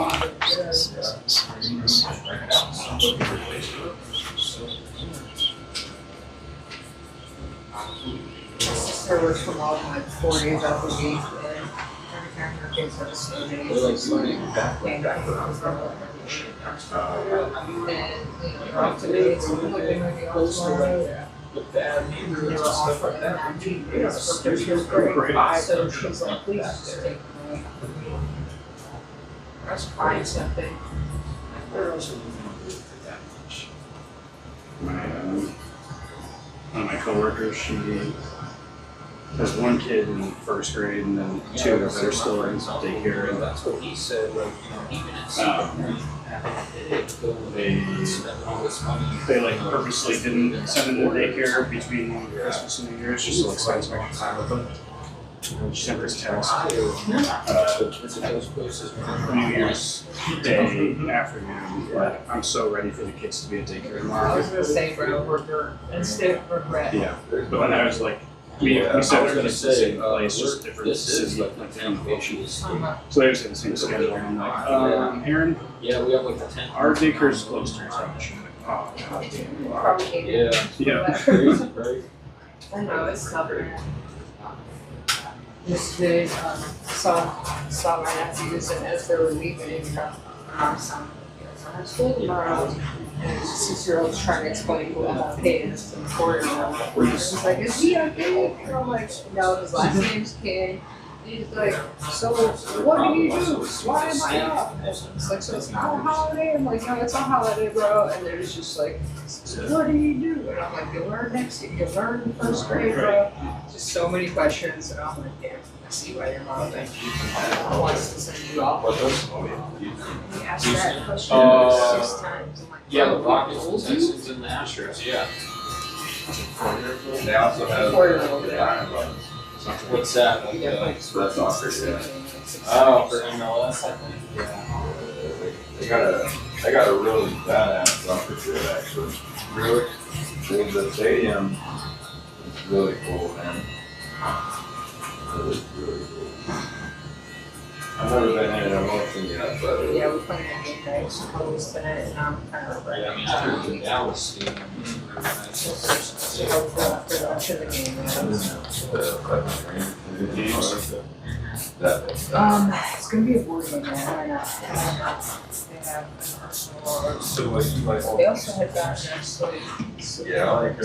B: My sister works from home like 4 days out of the week, and every time her kids have a snow day, she's like, came back from hospital. And, you know, they're off today, so we're like, they might be off tomorrow. They were off for 19 days for Christmas break, so she's like, please just take me. I was crying something.
G: One of my coworkers, she has one kid in first grade and then two that are still in daycare. And
H: That's what he said, like, you know, even
G: they like purposely didn't send them to daycare between Christmas and New Year's just to like spend some extra time with them. She sent us a text New Year's Day afternoon, but I'm so ready for the kids to be at daycare
B: I
G: tomorrow.
B: was gonna say burger instead of regret.
G: Yeah, but when I was like, we said we're gonna say, it's just different city, like different locations. So they just have the same schedule. And I'm like, Aaron,
H: Yeah, we have like the 10.
G: our daycare's closed tomorrow. Oh, god damn.
B: Probably hated it.
H: Yeah.
G: Yeah.
H: Crazy, right?
B: I know, it's tough. Yesterday, saw my nephews, and as they were leaving, mom's son, I have school tomorrow. And his 6-year-old's trying to explain who MLK is to the 4-year-old. She's like, is he a kid? And I'm like, no, his last name's King. He's like, so what do you do? Why am I off? And it's like, so it's not a holiday? I'm like, no, it's a holiday, bro. And they're just like, so what do you do? And I'm like, you learn next year, you learn in first grade, bro. Just so many questions, and I'm like, damn, I see why your mom wants to send you off. We asked that question 6 times. I'm like,
H: Yeah, the
B: bro,
H: Rockets,
B: told
H: the
B: you?
H: Texans, and the Astros, yeah.
A: They also have
B: 4-year-old,
A: the
B: yeah.
A: Iron Buds.
H: What's that? Like,
B: Yeah, like,
A: So that's soccer, yeah.
H: oh, for MLS, I think.
A: They got a really badass soccer field actually.
H: Really?
A: The stadium is really cool, man. Really, really cool. I've never been in it, I've only seen the outside.
B: Yeah, we're playing a game night, so I'll just spend it, and I'm kind of like,
H: Yeah, I mean, I heard the Dallas stadium is really nice.
B: so hopefully after watching the game, it's gonna be a board game, man. Why not? They have Arsenal.
A: So like you like
B: They also had gotten us like
A: yeah, I like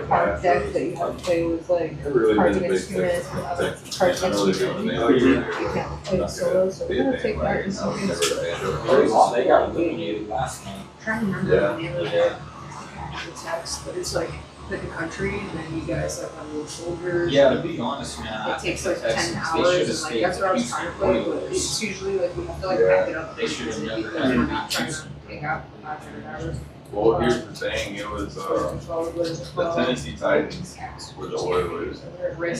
B: card deck that you have to play with like
A: I've really
B: cards
A: been a
B: against
A: big
B: humans,
A: fan.
B: other
A: Tech.
B: cards
A: I
B: against
A: really do.
B: humans.
A: They
B: You can't play solo, so we're gonna take that and some games.
H: They got eliminated last night.
B: Trying to remember
A: Yeah.
B: the name of the text, but it's like pick a country and then you guys like have little soldiers.
H: Yeah, to be honest, man, I
B: It takes
H: think
B: like
H: the
B: 10
H: Texans,
B: hours,
H: they should have
B: and like
H: stayed
B: that's what I
H: with
B: was trying to
H: the
B: play, but
H: Oilers.
B: it's usually like we have to like
A: Yeah.
B: back it up.
H: They should have never
B: because
H: had
B: we're
H: it.
B: not trying to hang out for 500 hours.
A: Well, here's the thing, it was the Tennessee Titans were the Oilers.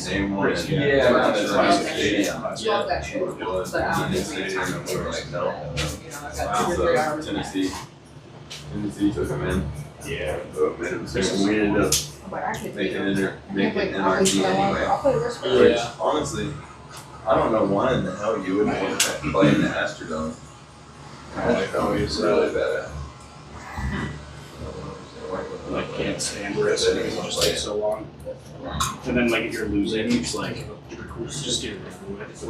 A: Name one in
H: Yeah,
A: the
H: that's right.
A: stadium.
B: Love that shit.
A: It was
B: But
A: in the
B: obviously it's
A: stadium
B: not
A: and we were like, no.
B: you know, I got 2 or 3
A: So
B: hours.
A: Tennessee took them in.
G: Yeah.
A: So it made them sick, and we ended up
B: I'm like, I could
A: making
B: do
A: it making NRG anyway.
B: I'll play this one.
A: Which
H: Yeah.
A: honestly, I don't know why in the hell you would want to play in the Astrodome. Like always really bad.
G: I can't stand risk because it just takes so long. And then like if you're losing, it's like just get it over with.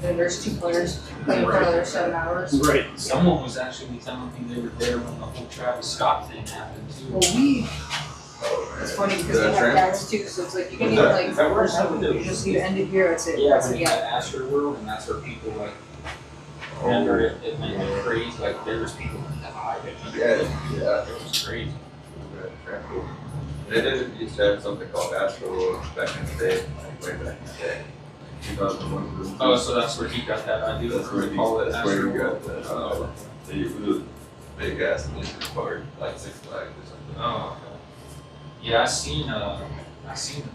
B: then there's 2 players playing for another 7 hours.
E: Right.
H: Someone was actually telling me they were there when the whole Travis Scott thing happened too.
B: Well,
A: Oh,
B: it's funny because
A: Is that
B: they have
A: trend?
B: gas too, so it's like you can
A: Is
B: either
A: that-
B: like
A: is that where
B: work
A: it's
B: you just need to end it here, that's it.
H: Yeah,
B: That's
H: when
B: it,
H: you
B: yeah.
H: had Astro World, and that's where people like remember it made it crazy. Like there was people who died.
A: Yeah, yeah.
H: It was crazy.
A: They did used to have something called Astro back in the day, like way back in the day. 2001.
H: Oh, so that's where he got that idea.
A: That's where he
H: call it
A: that's where
H: Astro
A: you
H: World.
A: got that. It was a big ass amusement park, like Six Flags or something.
H: Oh, okay. Yeah, I seen the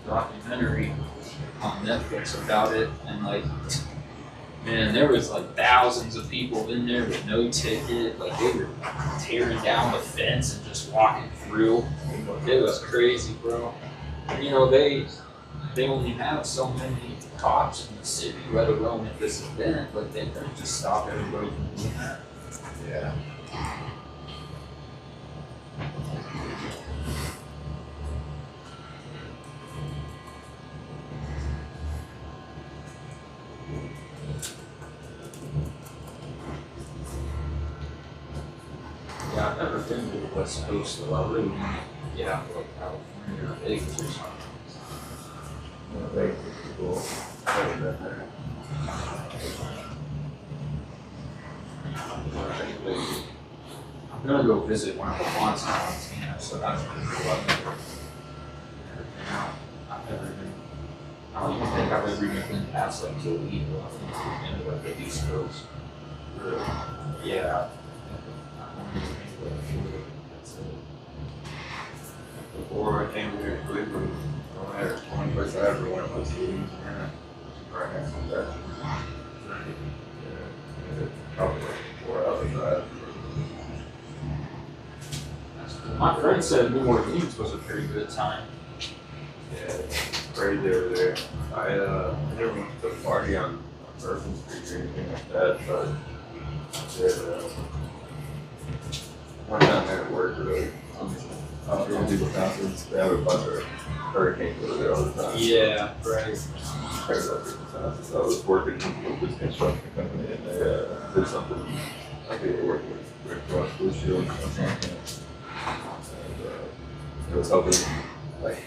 H: documentary on Netflix about it, and like, man, there was like thousands of people in there with no ticket. Like they were tearing down the fence and just walking through. It was crazy, bro. And, you know they only have so many cops in the city, let alone at this event. Like they couldn't just stop everybody from doing that.
A: Yeah.
H: Yeah, I've never been to the West Coast, so I really want to get out to like California or Vegas or something.
A: Vegas is cool. I haven't been there.
H: I'm gonna go visit one of the haunts in Montana, so that's pretty cool. I've never been. I don't even think I've ever even been past like Toledo. I think I've been to like the East Coast.
A: Really?
H: Yeah. That's it.
A: Before I came here to Cleveland, no matter 20 place I ever went was Louisiana. Right next to that. Yeah, probably like 4 hours drive.
H: My friend said New Orleans was a pretty good time.
A: Yeah, it's crazy over there. I never went to a party on Bourbon Street or anything like that, but yeah, went down there to work really. Young people concerts, they have a bunch of hurricanes over there all the time.
H: Yeah, right.
A: Crazy about people's houses. I was working with this construction company and they did something, like they were working with Rick Ross Blue Shield or something. And it was helping, like,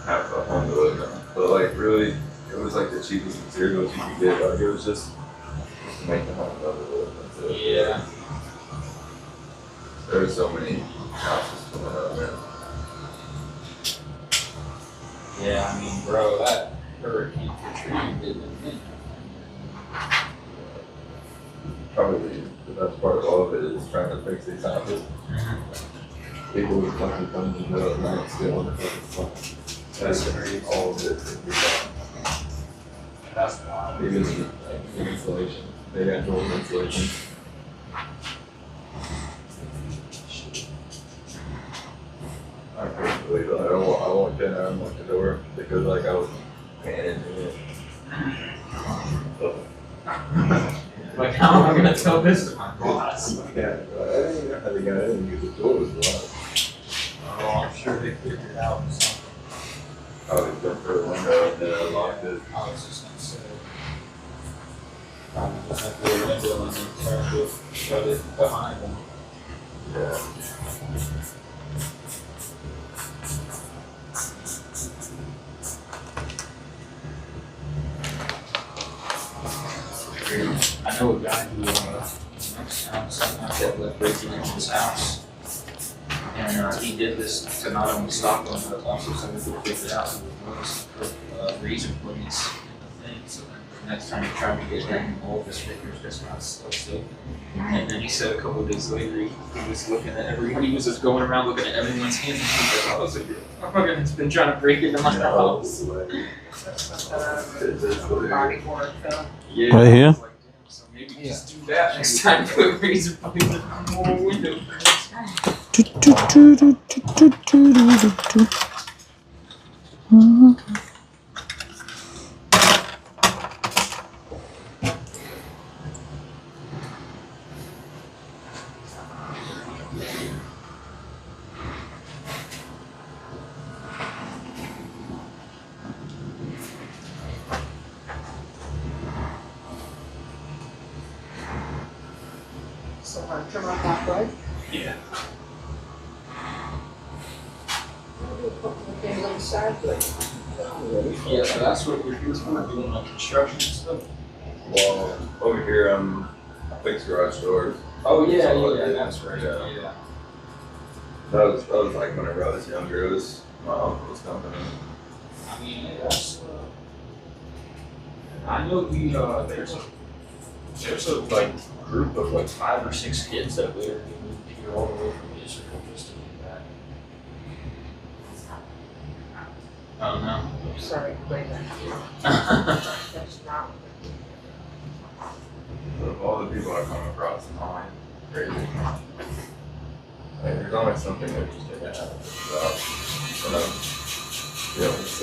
A: have a home to live in. But like really, it was like the cheapest materials you could get. Like it was just to make the home better to live. That's it.
H: Yeah.
A: There's so many houses coming up, man.
H: Yeah, I mean, bro, that Hurricane Katrina didn't hit.
A: Probably the best part of all of it is trying to fix these houses. People would fucking come in the middle of the night still on the fucking phone. That's crazy. All of it would be gone.
H: That's wild.
A: Even like the insulation. They had no insulation. I couldn't believe it. I walked in, I unlocked the door because like I was paying into it.
H: Like, how am I gonna tell this to my boss?
A: Yeah, I didn't even know how they got in because the door was locked.
H: Oh, I'm sure they figured it out. Something.
A: I was jumped through the window and then I locked it.
H: I was just gonna say. Probably just went through the window and then turned it, shut it behind them.
A: Yeah.
H: I know a guy who something like that left breaking into his house. And he did this to not only stop them, but also so we could figure out who it was, razor blades in the thing. So then the next time he tried to get in, all of his fingers just got stuck still. And then he said a couple of days later, he was looking at everyone, he was just going around looking at everyone's hands and he's like, oh, so your fucking been trying to break into my house.
B: Body horror film.
H: Yeah.
F: Right here?
H: I was like, damn, so maybe just do that next time. Put razor blades in the window for next time.
B: trim off halfway.
H: Yeah.
B: Things on the side, but.
H: Yeah, so that's what we're here for, doing like construction stuff.
A: Well, over here, I fix garage doors.
H: Oh, yeah,
A: So,
H: yeah, that's right,
A: Yeah.
H: yeah.
A: That was like whenever I was younger, it was my uncle's company.
H: I mean, that's, I know there's a like group of like 5 or 6 kids that literally moved here all the way from Israel just to do that. Oh no.
B: Sorry, wait. That's not.
A: Of all the people I come across in line, crazy. Like, there's always something interesting that happens about when I'm dealing with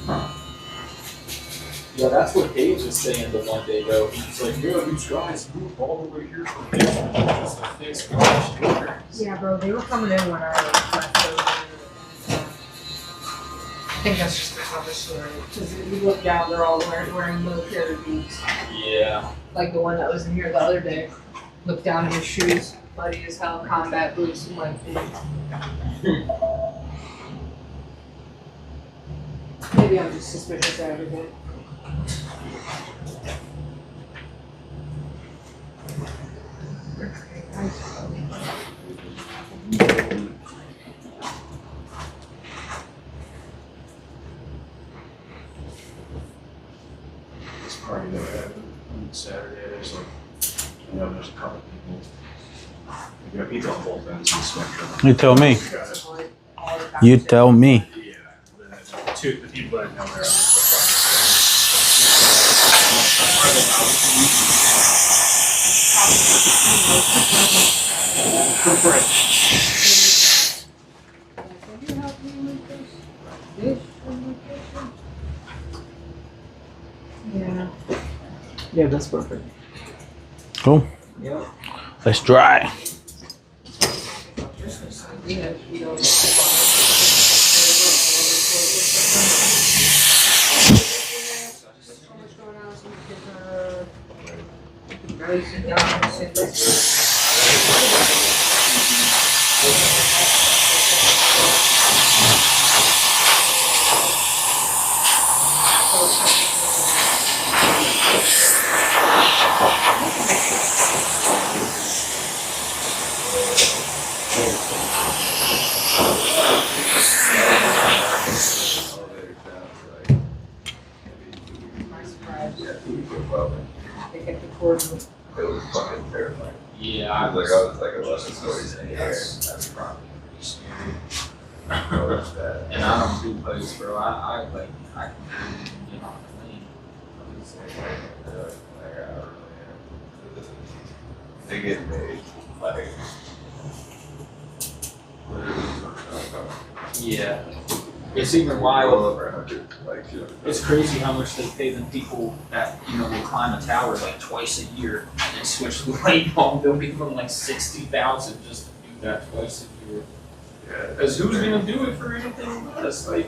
A: it.
H: Yeah, that's what Dave was saying the one day though. He's like, yeah, these guys moved all the way here from Israel just to fix garage doors.
B: Yeah, bro, they were coming in when I left over. I think that's just another story. Because if you look down, they're all wearing military boots.
H: Yeah.
B: Like the one that was in here the other day. Look down at his shoes, muddy as hell, combat boots. I'm like, maybe I'm just suspicious of everything.
G: This party that we had on Saturday, there's like, I know there's a couple people. You got people on both ends of the spectrum.
F: You tell me.
G: Got
F: You tell me.
G: Yeah, the people that I know there on the
B: Can you help me with this? This and with this one? Yeah.
C: Yeah, that's perfect.
F: Cool.
C: Yep.
F: Let's try.
B: Yeah, you know. So much going on, some kids are racing down the city.
A: Elevator down for like maybe
B: My surprise.
A: 2 weeks probably.
B: They kept the cord.
A: It was fucking terrifying.
H: Yeah,
A: I was 11 stories in the air.
H: That's probably pretty scary.
A: Oh, that's bad.
H: And I don't do plays, bro. I can get on a plane.
A: They get made like
H: Yeah. It's even
A: well
H: wild.
A: over 100. Like,
H: It's crazy how much they pay them people that, will climb a tower like twice a year and switch the light bulb. They'll give them like 60,000 just to do that twice a year.
A: Yeah.
H: Because who's gonna do it for anything less? Like,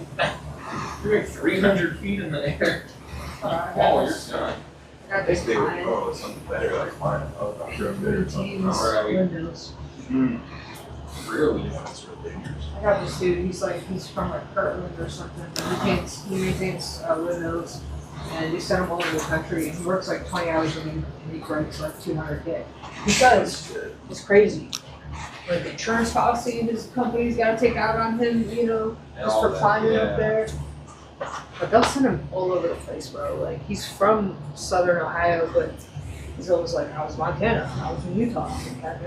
H: you're like 300 feet in the air. Oh, you're done.
A: I think they would go with something better, like flying a helicopter up there or something.
H: Right.
B: Windows.
H: Really?
G: That's really dangerous.
B: I got this dude, he's from like Kirtland or something. He maintains windows and he sent him all over the country and he works like 20 hours a week and he breaks like 200K. Because it's crazy. Like the insurance policy his company's gotta take out on him, just for climbing up there. But they'll send him all over the place, bro. Like he's from southern Ohio, but he's always like, I was Montana, I was in Utah. Like,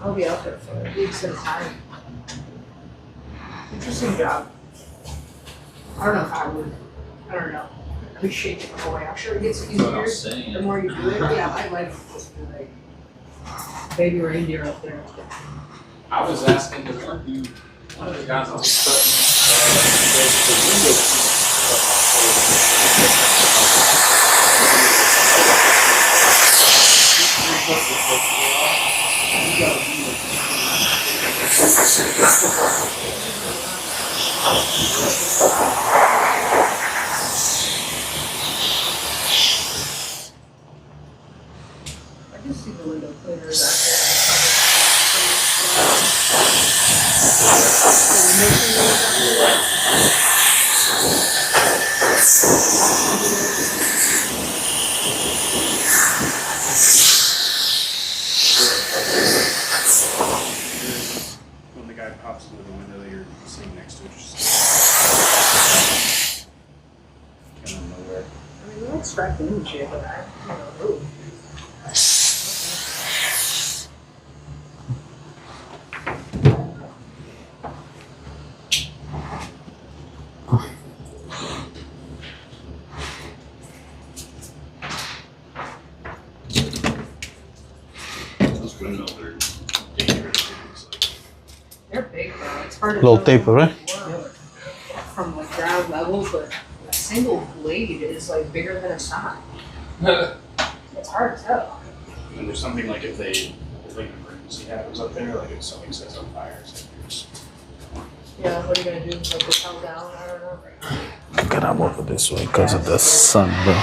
B: I'll be out there for weeks at a time. Interesting job. I don't know if I would. I don't know. Appreciate it away. I'm sure it gets
H: That's what I'm
B: easier the
H: saying.
B: more you do it. Yeah, my life was like baby reindeer up there.
H: I was asking the one of the guys I was studying, the window
G: When the guy pops into the window that you're sitting next to, just kind of nowhere.
B: I mean, we don't scrap the image here, but I, move.
H: Let's put another dangerous things like
B: They're big though. It's hard to
F: Little
B: tell
F: taper, right?
B: from like ground level, but a single blade is like bigger than a sign. It's hard to tell.
G: And there's something like if an emergency happens up there, like if something sets on fire, so there's
B: Yeah, what are you gonna do? Like propel down? I don't know.
F: Get up over this way because of the sun, bro.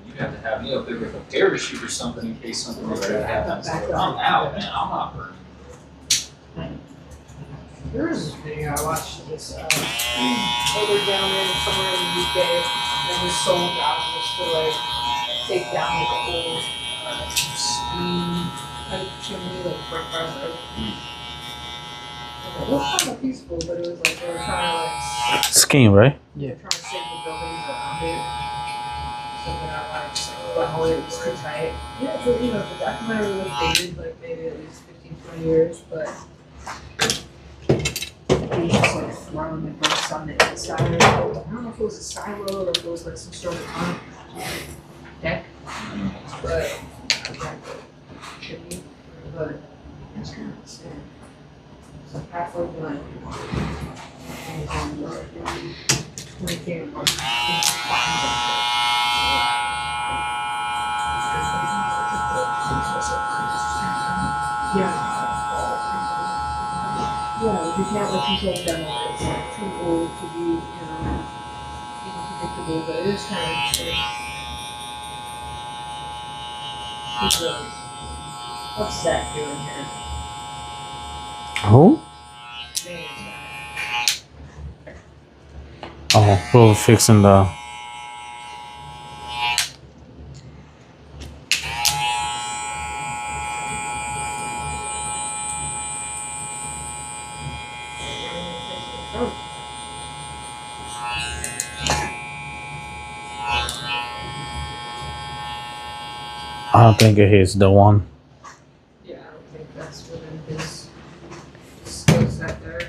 H: you have to have me up there with a parachute or something in case something like that happens. I'm out, man. I'm not burning.
B: There was this video I watched this older gentleman somewhere in the UK, and his sole job was to like take down like a whole steam type chimney, like for fire. It was kind of peaceful, but it was like they were trying to like
F: Skiing, right?
B: trying to save the buildings around it. So they're not like, wow, it was too tight. Yeah, but the documentary was dated like maybe at least 15, 20 years, but he just like throwing the bricks on the inside. I don't know if it was a silo or if it was like some sort of deck, but chimney, but it's kind of the same. So halfway done. And when it came yeah, you can't let yourself demo it. It's like too old to be, even predictable, but it is kind of interesting. What's Zach doing here?
F: Who? Oh, we're fixing the. I don't think he's the one.
B: Yeah, I don't think that's within his skill set there.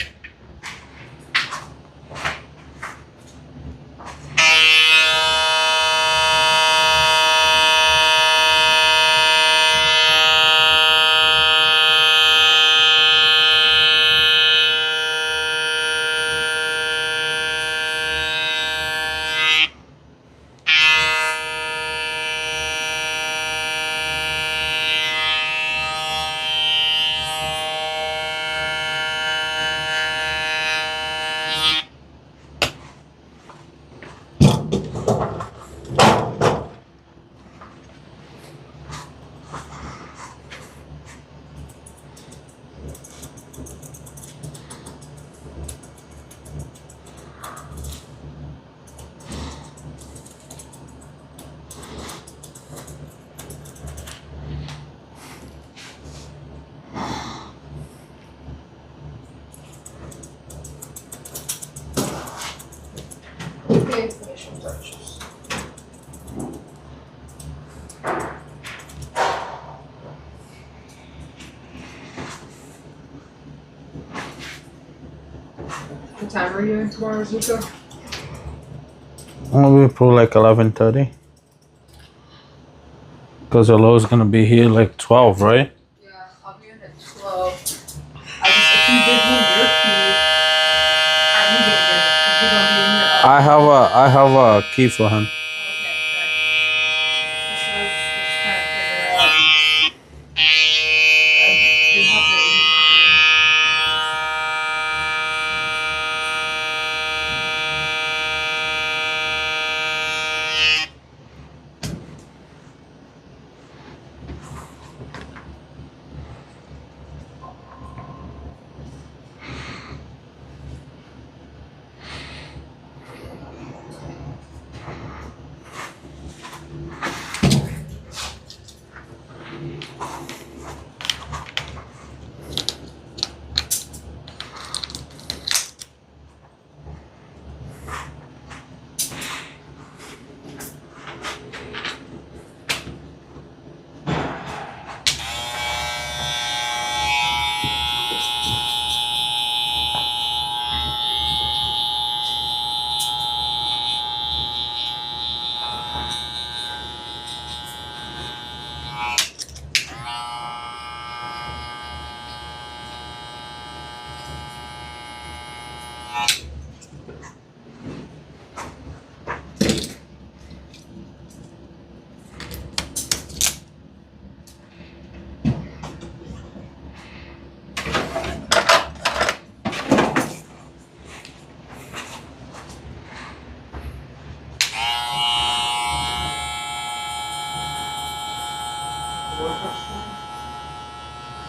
B: Okay, finishing touches. What time are you in tomorrow, Zuko?
F: We put like 11:30. Because the low is gonna be here like 12, right?
B: Yeah, I'll be in at 12. I just, if you give me your key, are you getting there? Because you're going to be in here.
F: I have a key for him.
B: Okay, good. Just trying to figure out. You have to read mine.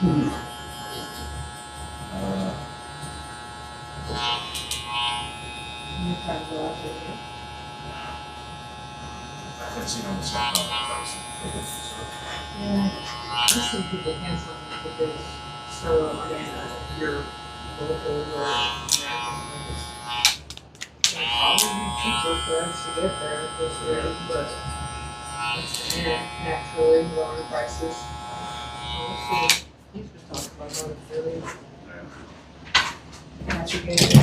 B: New times will also be.
G: I've seen on the side.
B: Yeah, I've seen people cancel because so you're local or probably be cheaper for us to get there this year, but naturally lower prices. We'll see. He's been talking about going to Philly. Navigation.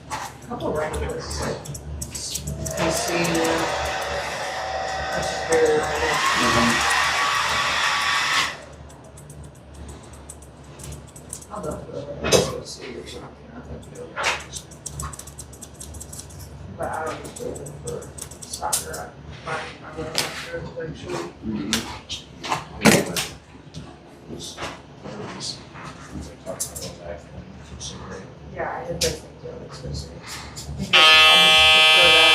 B: A couple regulars. DC. That's just very random. I'll go see or something. But I don't just go for soccer. I'm going after eventually. Yeah, I did think so. It's just, I think I almost prefer that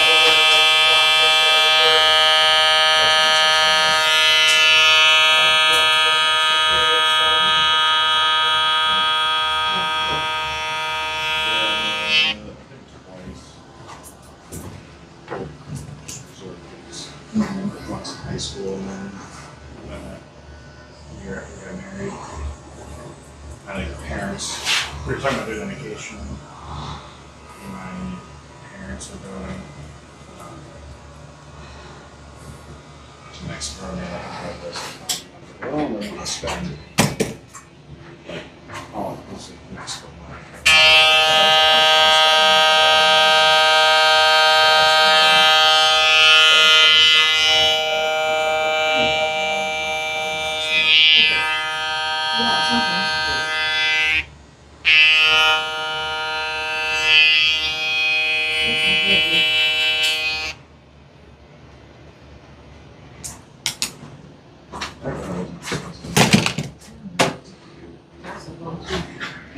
G: Once in high school and then a year after we got married. I think the parents, we were talking about doing a vacation. My parents were going to Mexico and they had this. Well, we're going to spend like all inclusive Mexico money.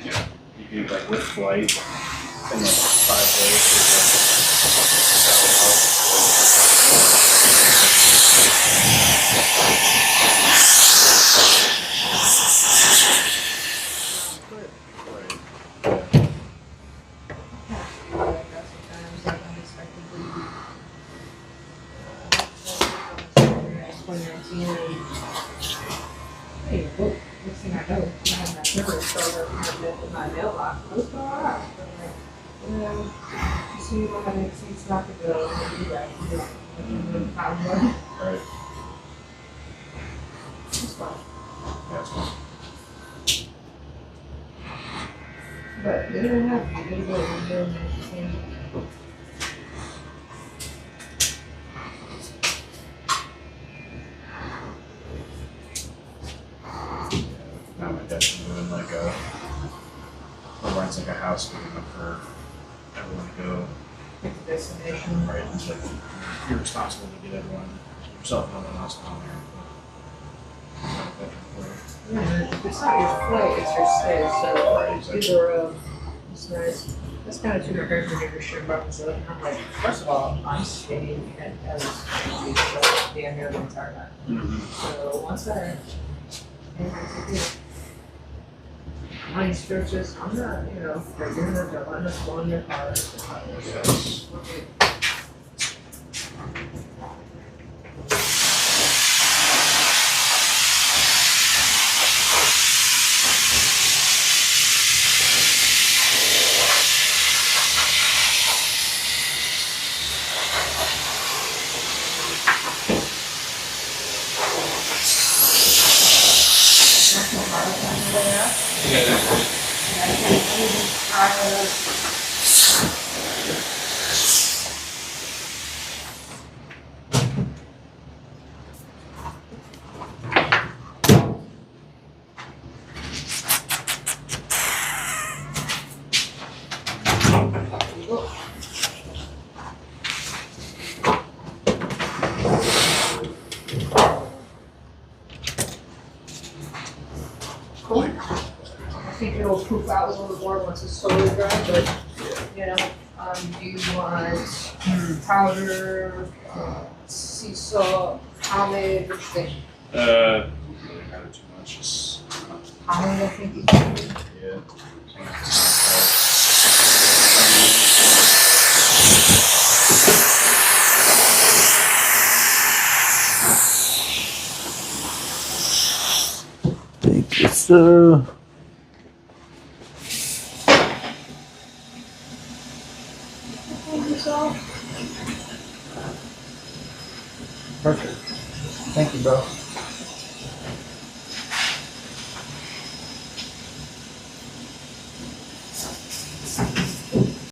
G: Yeah, you do like with flight in like 5 days.
B: Hey, look, next thing I know, I have my memory starter in my mailbox. What's going on? I'm like, you see what my next seat's not to go, and do that. I'm like,
G: Right.
B: it's fine.
G: Yeah, it's fine.
B: But they don't have to, they don't understand.
G: Now my dad's doing like or rents like a house big enough for everyone to go.
B: Pick the destination.
G: Right, it's like you're responsible to get everyone, yourself and everyone else on there.
B: Yeah, if it's not your flight, it's your stay, so
G: Right, exactly.
B: either it's nice. That's kind of two different when you're shit buttons up. I'm like, first of all, I'm staying at damn near the entire night. So once I money stretches, I'm not, they're letting us go in their cars.
G: Yes.
B: Cool. I think it'll proof out a little bit more once it's totally dry, but, do you want powder, sea salt, pomade, which thing?
G: Don't really matter too much. Just
B: Holland, I think.
G: yeah.
F: Thank you, sir.
C: Perfect. Thank you, bro.